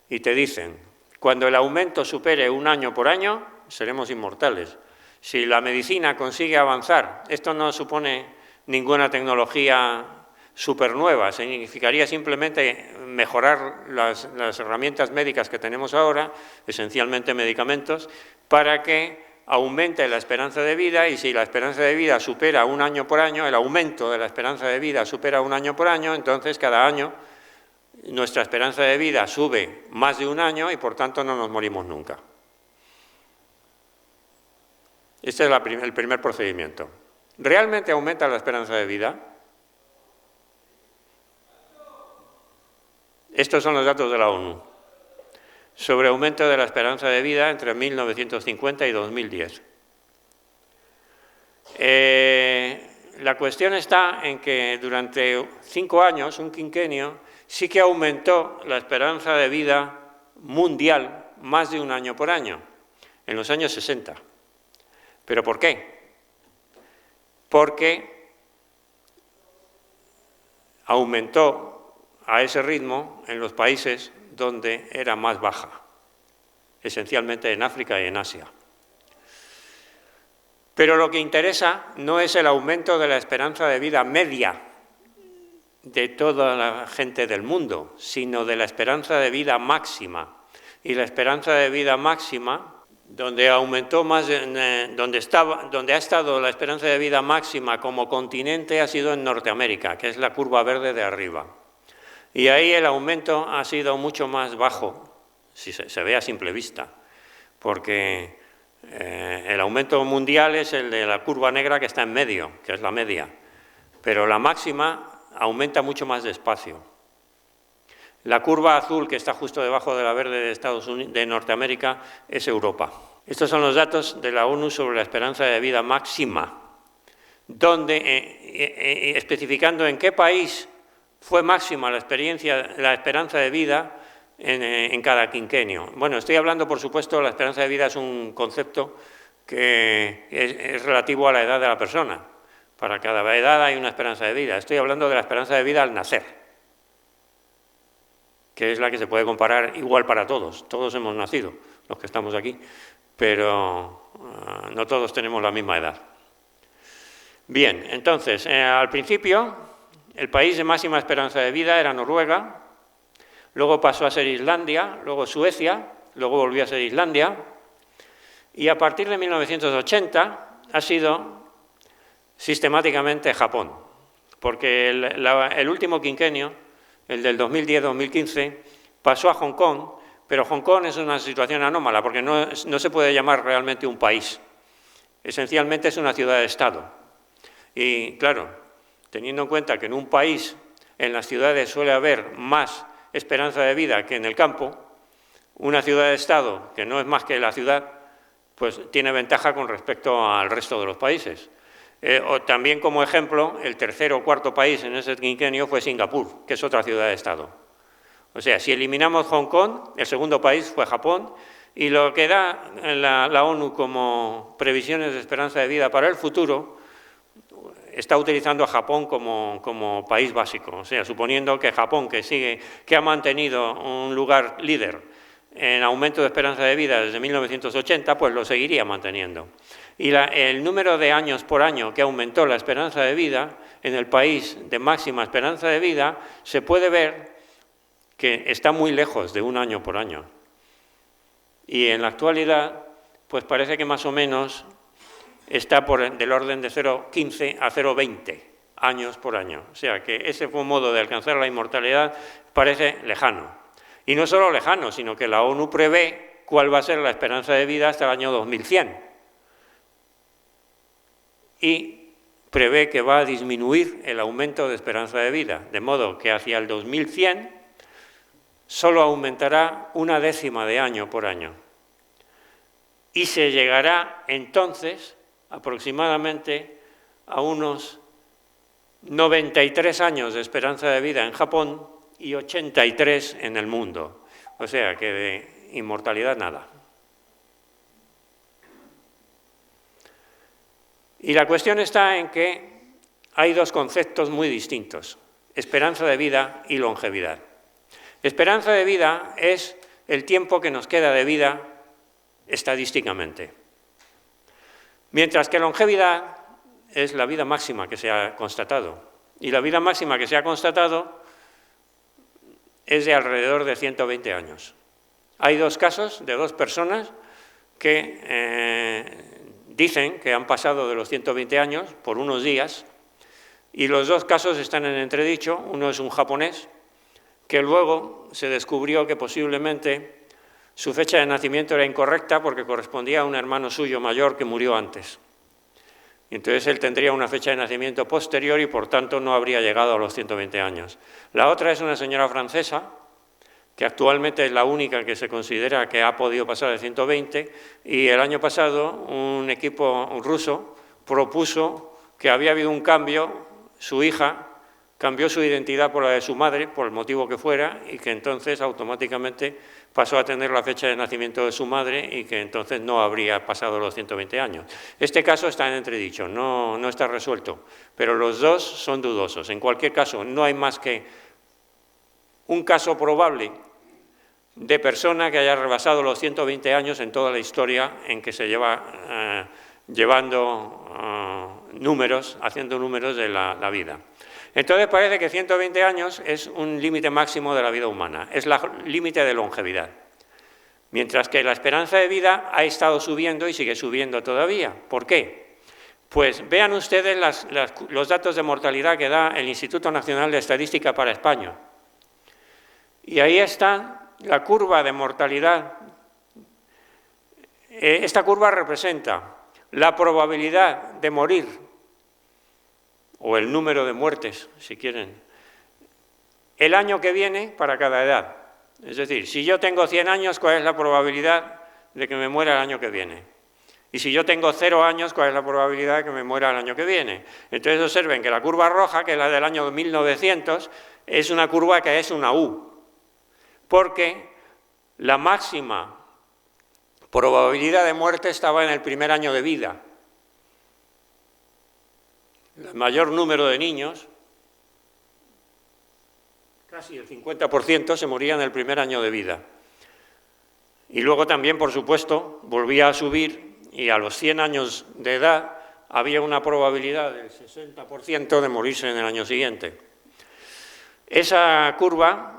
Y te dicen, cuando el aumento supere 1 año por año, seremos inmortales. Si la medicina consigue avanzar, esto no supone ninguna tecnología supernueva, significaría simplemente mejorar las herramientas médicas que tenemos ahora, esencialmente medicamentos, para que aumente la esperanza de vida, y si la esperanza de vida supera 1 año por año, el aumento de la esperanza de vida supera 1 año por año, entonces cada año nuestra esperanza de vida sube más de 1 año y por tanto no nos morimos nunca. Este es el primer procedimiento. ¿Realmente aumenta la esperanza de vida? Estos son los datos de la ONU sobre aumento de la esperanza de vida entre 1950 y 2010. La cuestión está en que durante 5 años, un quinquenio, sí que aumentó la esperanza de vida mundial más de 1 año por año, en los años 60. ¿Pero por qué? Porque aumentó a ese ritmo en los países donde era más baja, esencialmente en África y en Asia. Pero lo que interesa no es el aumento de la esperanza de vida media de toda la gente del mundo, sino de la esperanza de vida máxima. Y la esperanza de vida máxima donde aumentó más, donde ha estado la esperanza de vida máxima como continente ha sido en Norteamérica, que es la curva verde de arriba. Y ahí el aumento ha sido mucho más bajo, si se ve a simple vista, porque el aumento mundial es el de la curva negra que está en medio, que es la media, pero la máxima aumenta mucho más despacio. La curva azul, que está justo debajo de la verde de Norteamérica, es Europa. Estos son los datos de la ONU sobre la esperanza de vida máxima, donde, especificando en qué país fue máxima la esperanza de vida en cada quinquenio. Bueno, estoy hablando, por supuesto, la esperanza de vida es un concepto que es relativo a la edad de la persona. Para cada edad hay una esperanza de vida. Estoy hablando de la esperanza de vida al nacer, que es la que se puede comparar igual para todos. Todos hemos nacido, los que estamos aquí, pero no todos tenemos la misma edad. Bien, entonces, al principio, el país de máxima esperanza de vida era Noruega, luego pasó a ser Islandia, luego Suecia, luego volvió a ser Islandia, y a partir de 1980 ha sido sistemáticamente Japón, porque el último quinquenio, el del 2010-2015, pasó a Hong Kong, pero Hong Kong es una situación anómala, porque no se puede llamar realmente un país. Esencialmente es una ciudad-estado. Y claro, teniendo en cuenta que en un país, en las ciudades suele haber más esperanza de vida que en el campo, una ciudad-estado, que no es más que la ciudad, pues tiene ventaja con respecto al resto de los países. O también, como ejemplo, el tercer o cuarto país en ese quinquenio fue Singapur, que es otra ciudad-estado. O sea, si eliminamos Hong Kong, el segundo país fue Japón, y lo que da la ONU como previsiones de esperanza de vida para el futuro está utilizando a Japón como país básico. O sea, suponiendo que Japón, que ha mantenido un lugar líder en aumento de esperanza de vida desde 1980, pues lo seguiría manteniendo. Y el número de años por año que aumentó la esperanza de vida en el país de máxima esperanza de vida, se puede ver que está muy lejos de un año por año. Y en la actualidad, pues parece que más o menos está del orden de 0,15 a 0,20 años por año. O sea que ese modo de alcanzar la inmortalidad parece lejano. Y no solo lejano, sino que la ONU prevé cuál va a ser la esperanza de vida hasta el año 2100. Y prevé que va a disminuir el aumento de esperanza de vida, de modo que hacia el 2100 solo aumentará 1/10 de año por año. Y se llegará entonces aproximadamente a unos 93 años de esperanza de vida en Japón y 83 en el mundo. O sea que de inmortalidad nada. Y la cuestión está en que hay dos conceptos muy distintos: esperanza de vida y longevidad. Esperanza de vida es el tiempo que nos queda de vida estadísticamente, mientras que longevidad es la vida máxima que se ha constatado. Y la vida máxima que se ha constatado es de alrededor de 120 años. Hay dos casos de dos personas que dicen que han pasado de los 120 años por unos días, y los dos casos están en entredicho. Uno es un japonés, que luego se descubrió que posiblemente su fecha de nacimiento era incorrecta porque correspondía a un hermano suyo mayor que murió antes. Y entonces él tendría una fecha de nacimiento posterior y por tanto no habría llegado a los 120 años. La otra es una señora francesa, que actualmente es la única que se considera que ha podido pasar de 120, y el año pasado un equipo ruso propuso que había habido un cambio, su hija cambió su identidad por la de su madre, por el motivo que fuera, y que entonces automáticamente pasó a tener la fecha de nacimiento de su madre y que entonces no habría pasado los 120 años. Este caso está en entredicho, no está resuelto, pero los dos son dudosos. En cualquier caso, no hay más que un caso probable de persona que haya rebasado los 120 años en toda la historia en que se lleva llevando números, haciendo números de la vida. Entonces parece que 120 años es un límite máximo de la vida humana, es el límite de longevidad. mientras que la esperanza de vida ha estado subiendo y sigue subiendo todavía. ¿Por qué? Pues vean ustedes los datos de mortalidad que da el Instituto Nacional de Estadística para España. Y ahí está la curva de mortalidad. Esta curva representa la probabilidad de morir, o el número de muertes, si quieren, el año que viene para cada edad. Es decir, si yo tengo 100 años, ¿cuál es la probabilidad de que me muera el año que viene? Y si yo tengo 0 años, ¿cuál es la probabilidad de que me muera el año que viene? Entonces observen que la curva roja, que es la del año 1900, es una curva que es una U, porque la máxima probabilidad de muerte estaba en el primer año de vida. El mayor número de niños, casi el 50%, se moría en el primer año de vida. Y luego también, por supuesto, volvía a subir y a los 100 años de edad había una probabilidad del 60% de morirse en el año siguiente. Esa curva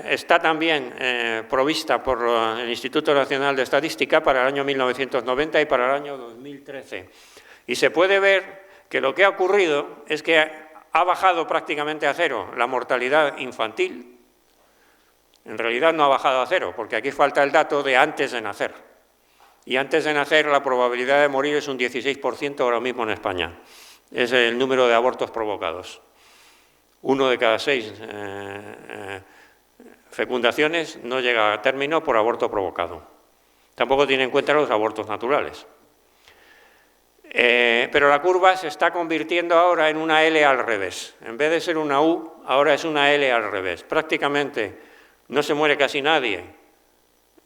está también provista por el Instituto Nacional de Estadística para el año 1990 y para el año 2013. Y se puede ver que lo que ha ocurrido es que ha bajado prácticamente a cero la mortalidad infantil. En realidad no ha bajado a cero, porque aquí falta el dato de antes de nacer. Y antes de nacer la probabilidad de morir es un 16% ahora mismo en España. Es el número de abortos provocados. 1 de cada 6 fecundaciones no llega a término por aborto provocado. Tampoco tiene en cuenta los abortos naturales. Pero la curva se está convirtiendo ahora en una L al revés. En vez de ser una U, ahora es una L al revés. Prácticamente no se muere casi nadie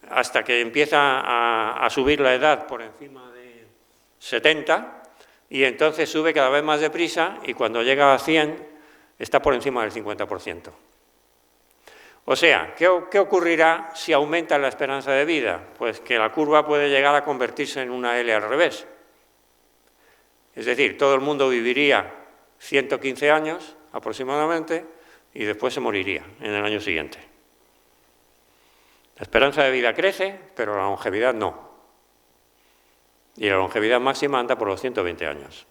hasta que empieza a subir la edad por encima de 70 y entonces sube cada vez más deprisa y cuando llega a 100 está por encima del 50%. O sea, ¿qué ocurrirá si aumenta la esperanza de vida? Pues que la curva puede llegar a convertirse en una L al revés. Es decir, todo el mundo viviría 115 años aproximadamente y después se moriría en el año siguiente. La esperanza de vida crece, pero la longevidad no. Y la longevidad máxima anda por los 120 años.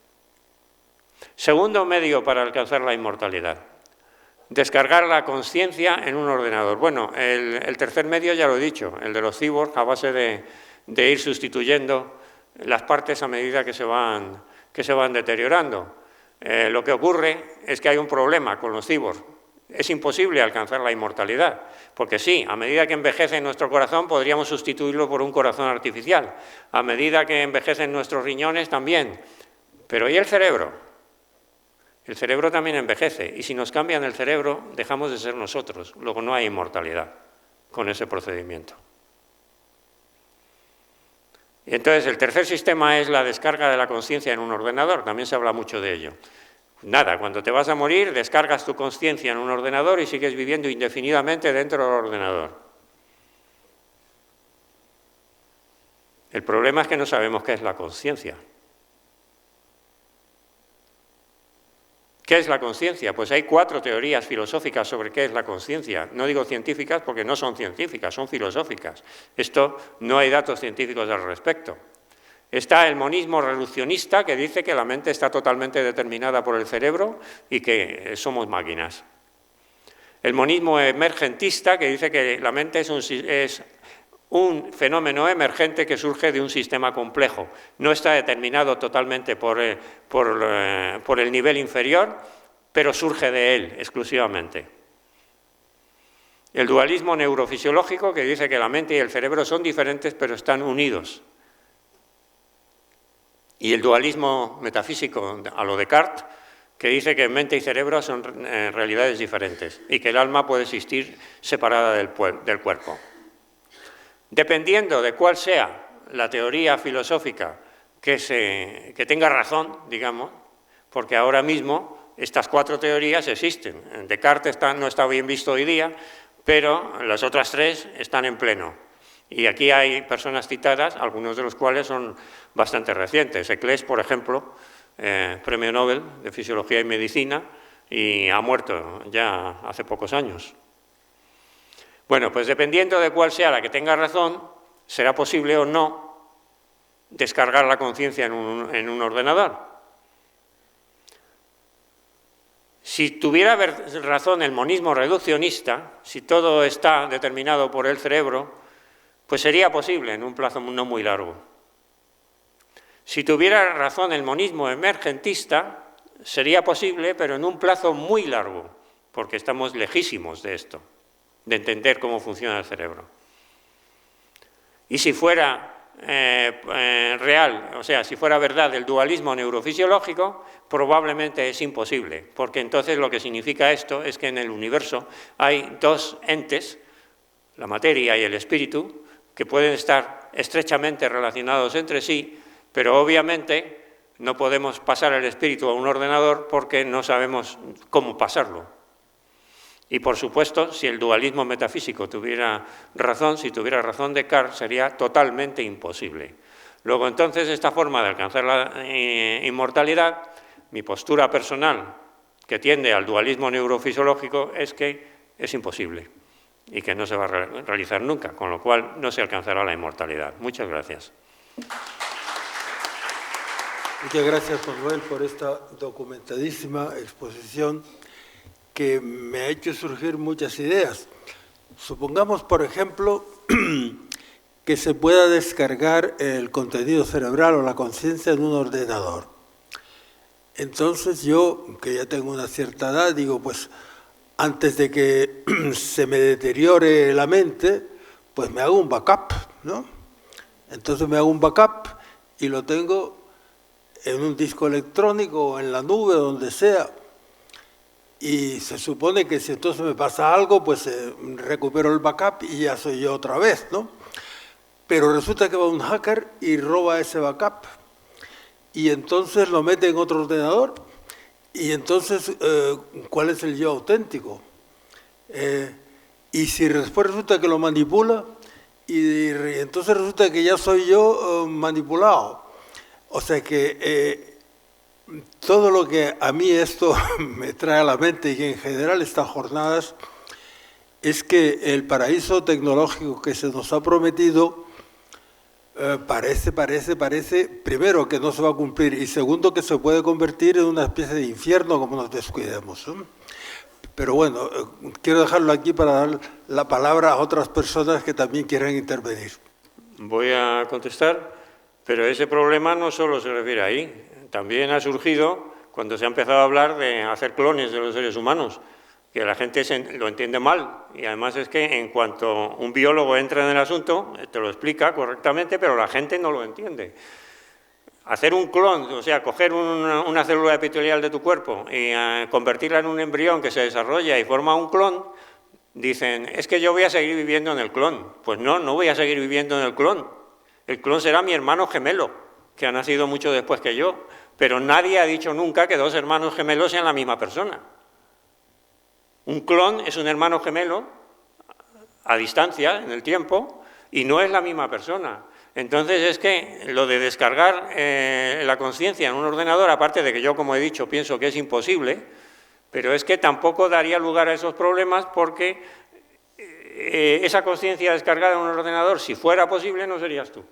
Segundo medio para alcanzar la inmortalidad. Descargar la conciencia en un ordenador. Bueno, el tercer medio ya lo he dicho, el de los cyborgs, a base de ir sustituyendo las partes a medida que se van deteriorando. Lo que ocurre es que hay un problema con los cyborgs. Es imposible alcanzar la inmortalidad, porque sí, a medida que envejece nuestro corazón podríamos sustituirlo por un corazón artificial, a medida que envejecen nuestros riñones también, pero ¿y el cerebro? El cerebro también envejece, y si nos cambian el cerebro dejamos de ser nosotros, luego no hay inmortalidad con ese procedimiento. Y entonces el tercer sistema es la descarga de la conciencia en un ordenador, también se habla mucho de ello. Nada, cuando te vas a morir, descargas tu conciencia en un ordenador y sigues viviendo indefinidamente dentro del ordenador. El problema es que no sabemos qué es la conciencia. ¿Qué es la conciencia? Pues hay 4 teorías filosóficas sobre qué es la conciencia. No digo científicas porque no son científicas, son filosóficas. Esto no hay datos científicos al respecto. Está el monismo reduccionista, que dice que la mente está totalmente determinada por el cerebro y que somos máquinas. El monismo emergentista, que dice que la mente es un fenómeno emergente que surge de un sistema complejo. No está determinado totalmente por el nivel inferior, pero surge de él exclusivamente. El dualismo neurofisiológico, que dice que la mente y el cerebro son diferentes, pero están unidos. Y el dualismo metafísico a lo Descartes, que dice que mente y cerebro son realidades diferentes y que el alma puede existir separada del cuerpo. Dependiendo de cuál sea la teoría filosófica que tenga razón, digamos, porque ahora mismo estas 4 teorías existen. Descartes no está bien visto hoy día, pero las otras 3 están en pleno. Y aquí hay personas citadas, algunos de los cuales son bastante recientes. Eccles, por ejemplo, premio Nobel de Fisiología y Medicina, y ha muerto ya hace pocos años. Bueno, pues dependiendo de cuál sea la que tenga razón, será posible o no descargar la conciencia en un ordenador. Si tuviera razón el monismo reduccionista, si todo está determinado por el cerebro, pues sería posible en un plazo no muy largo. Si tuviera razón el monismo emergentista, sería posible, pero en un plazo muy largo, porque estamos lejísimos de esto, de entender cómo funciona el cerebro. Y si fuera real, o sea, si fuera verdad el dualismo neurofisiológico, probablemente es imposible, porque entonces lo que significa esto es que en el universo hay dos entes, la materia y el espíritu, que pueden estar estrechamente relacionados entre sí, pero obviamente no podemos pasar el espíritu a un ordenador porque no sabemos cómo pasarlo. Y por supuesto, si el dualismo metafísico tuviera razón, si tuviera razón Descartes, sería totalmente imposible. Luego entonces esta forma de alcanzar la inmortalidad, mi postura personal, que tiende al dualismo neurofisiológico, es que es imposible y que no se va a realizar nunca, con lo cual no se alcanzará la inmortalidad. Muchas gracias. Muchas gracias, Manuel, por esta documentadísima exposición que me ha hecho surgir muchas ideas. Supongamos, por ejemplo, que se pueda descargar el contenido cerebral o la conciencia en un ordenador. Entonces yo, que ya tengo una cierta edad, digo, pues antes de que se me deteriore la mente, pues me hago un backup, ¿no? Entonces me hago un backup y lo tengo en un disco electrónico o en la nube, donde sea. Y se supone que si entonces me pasa algo, pues recupero el backup y ya soy yo otra vez, ¿no? Pero resulta que va un hacker y roba ese backup. Y entonces lo mete en otro ordenador. Y entonces, ¿cuál es el yo auténtico? Y si después resulta que lo manipula, y entonces resulta que ya soy yo manipulado. O sea que todo lo que a mí esto me trae a la mente y en general estas jornadas es que el paraíso tecnológico que se nos ha prometido parece, primero, que no se va a cumplir y segundo, que se puede convertir en una especie de infierno como nos descuidemos, ¿no? Pero bueno, quiero dejarlo aquí para dar la palabra a otras personas que también quieran intervenir. Voy a contestar, pero ese problema no solo se refiere ahí. También ha surgido cuando se ha empezado a hablar de hacer clones de los seres humanos, que la gente lo entiende mal. Y además es que en cuanto un biólogo entra en el asunto, te lo explica correctamente, pero la gente no lo entiende. Hacer un clon, o sea, coger una célula epitelial de tu cuerpo y convertirla en un embrión que se desarrolla y forma un clon, dicen, es que yo voy a seguir viviendo en el clon. Pues no, no voy a seguir viviendo en el clon. El clon será mi hermano gemelo, que ha nacido mucho después que yo, pero nadie ha dicho nunca que dos hermanos gemelos sean la misma persona. Un clon es un hermano gemelo a distancia, en el tiempo, y no es la misma persona. Entonces es que lo de descargar la conciencia en un ordenador, aparte de que yo, como he dicho, pienso que es imposible, pero es que tampoco daría lugar a esos problemas porque esa conciencia descargada en un ordenador, si fuera posible, no serías tú.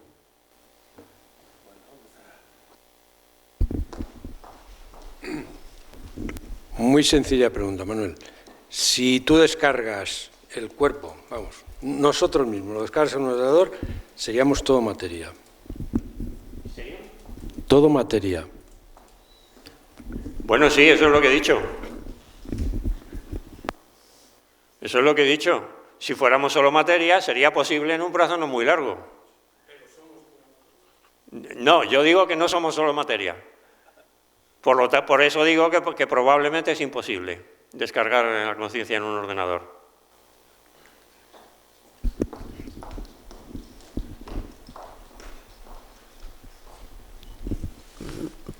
Muy sencilla pregunta, Manuel. Si tú descargas el cuerpo, vamos, nosotros mismos lo descargas en un ordenador, seríamos todo materia. ¿Sí? Todo materia. Bueno, sí, eso es lo que he dicho. Eso es lo que he dicho. Si fuéramos solo materia, sería posible en un plazo no muy largo. No, yo digo que no somos solo materia. Por eso digo que probablemente es imposible descargar la conciencia en un ordenador.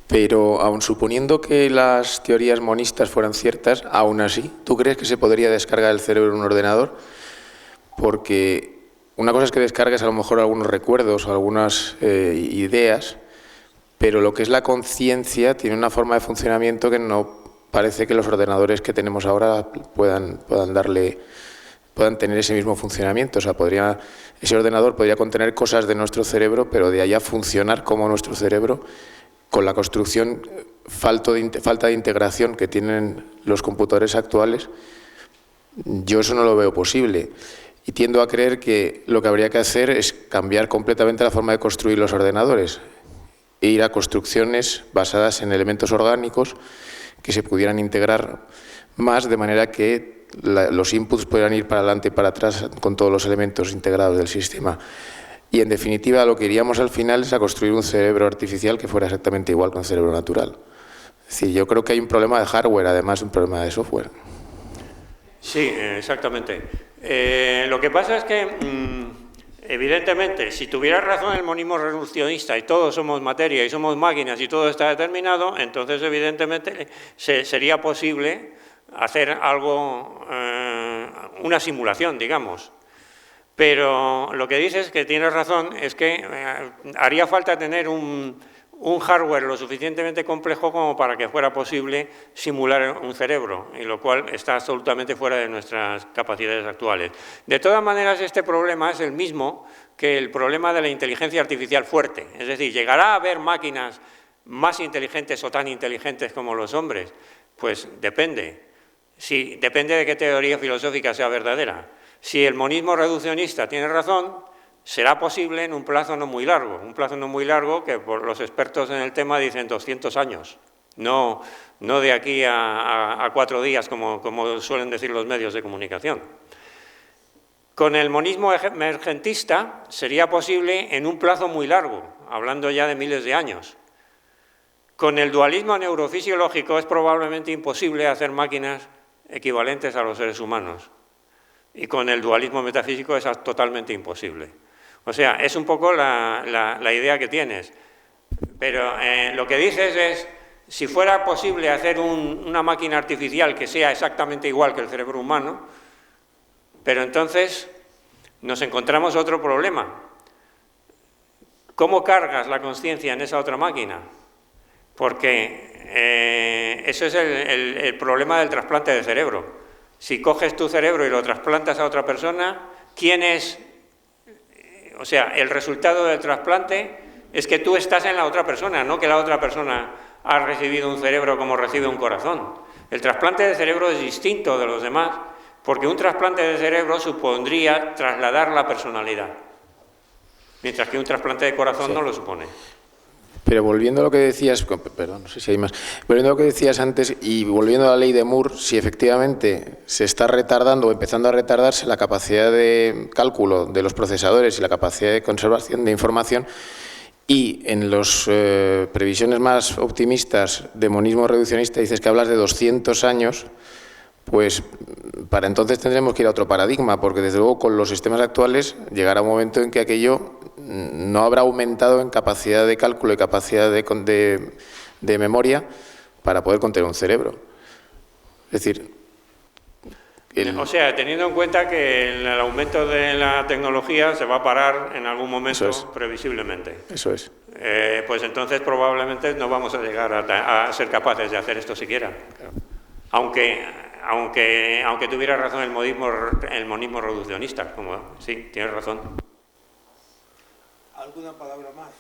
Pero aun suponiendo que las teorías monistas fueran ciertas, aún así, ¿tú crees que se podría descargar el cerebro en un ordenador? Porque una cosa es que descargues a lo mejor algunos recuerdos o algunas ideas, pero lo que es la conciencia tiene una forma de funcionamiento que no parece que los ordenadores que tenemos ahora puedan puedan tener ese mismo funcionamiento. O sea, ese ordenador podría contener cosas de nuestro cerebro, pero de allá funcionar como nuestro cerebro, con la construcción, falta de integración que tienen los computadores actuales, yo eso no lo veo posible. Y tiendo a creer que lo que habría que hacer es cambiar completamente la forma de construir los ordenadores e ir a construcciones basadas en elementos orgánicos que se pudieran integrar más, de manera que los inputs pudieran ir para adelante y para atrás con todos los elementos integrados del sistema. Y en definitiva lo que iríamos al final es a construir un cerebro artificial que fuera exactamente igual que un cerebro natural. Es decir, yo creo que hay un problema de hardware, además de un problema de software. Sí, exactamente. Lo que pasa es que, evidentemente, si tuviera razón el monismo reduccionista y todos somos materia y somos máquinas y todo está determinado, entonces evidentemente sería posible hacer algo, una simulación, digamos. Pero lo que dices, que tienes razón, es que haría falta tener un hardware lo suficientemente complejo como para que fuera posible simular un cerebro, y lo cual está absolutamente fuera de nuestras capacidades actuales. De todas maneras, este problema es el mismo que el problema de la inteligencia artificial fuerte. Es decir, ¿llegará a haber máquinas más inteligentes o tan inteligentes como los hombres? Pues depende. Sí, depende de qué teoría filosófica sea verdadera. Si el monismo reduccionista tiene razón, será posible en un plazo no muy largo, que por los expertos en el tema dicen 200 años, no de aquí a 4 días, como suelen decir los medios de comunicación. Con el monismo emergentista sería posible en un plazo muy largo, hablando ya de miles de años. Con el dualismo neurofisiológico es probablemente imposible hacer máquinas equivalentes a los seres humanos. Y con el dualismo metafísico es totalmente imposible. O sea, es un poco la idea que tienes. Pero lo que dices es, si fuera posible hacer una máquina artificial que sea exactamente igual que el cerebro humano, pero entonces nos encontramos otro problema. ¿Cómo cargas la conciencia en esa otra máquina? Porque eso es el problema del trasplante de cerebro. Si coges tu cerebro y lo trasplantas a otra persona, ¿quién es? O sea, el resultado del trasplante es que tú estás en la otra persona, no que la otra persona ha recibido un cerebro como recibe un corazón. El trasplante de cerebro es distinto de los demás, porque un trasplante de cerebro supondría trasladar la personalidad, mientras que un trasplante de corazón no lo supone. Pero volviendo a lo que decías, perdón, no sé si hay más, volviendo a lo que decías antes y volviendo a la ley de Moore, si efectivamente se está retardando o empezando a retardarse la capacidad de cálculo de los procesadores y la capacidad de conservación de información, y en las previsiones más optimistas de monismo reduccionista dices que hablas de 200 años, pues para entonces tendremos que ir a otro paradigma, porque desde luego con los sistemas actuales llegará un momento en que aquello no habrá aumentado en capacidad de cálculo y capacidad de memoria para poder contener un cerebro. Es decir, o sea, teniendo en cuenta que el aumento de la tecnología se va a parar en algún momento, previsiblemente. Eso es. Pues entonces probablemente no vamos a llegar a ser capaces de hacer esto siquiera. Aunque tuviera razón el monismo reduccionista, como sí, tienes razón. ¿Alguna palabra más?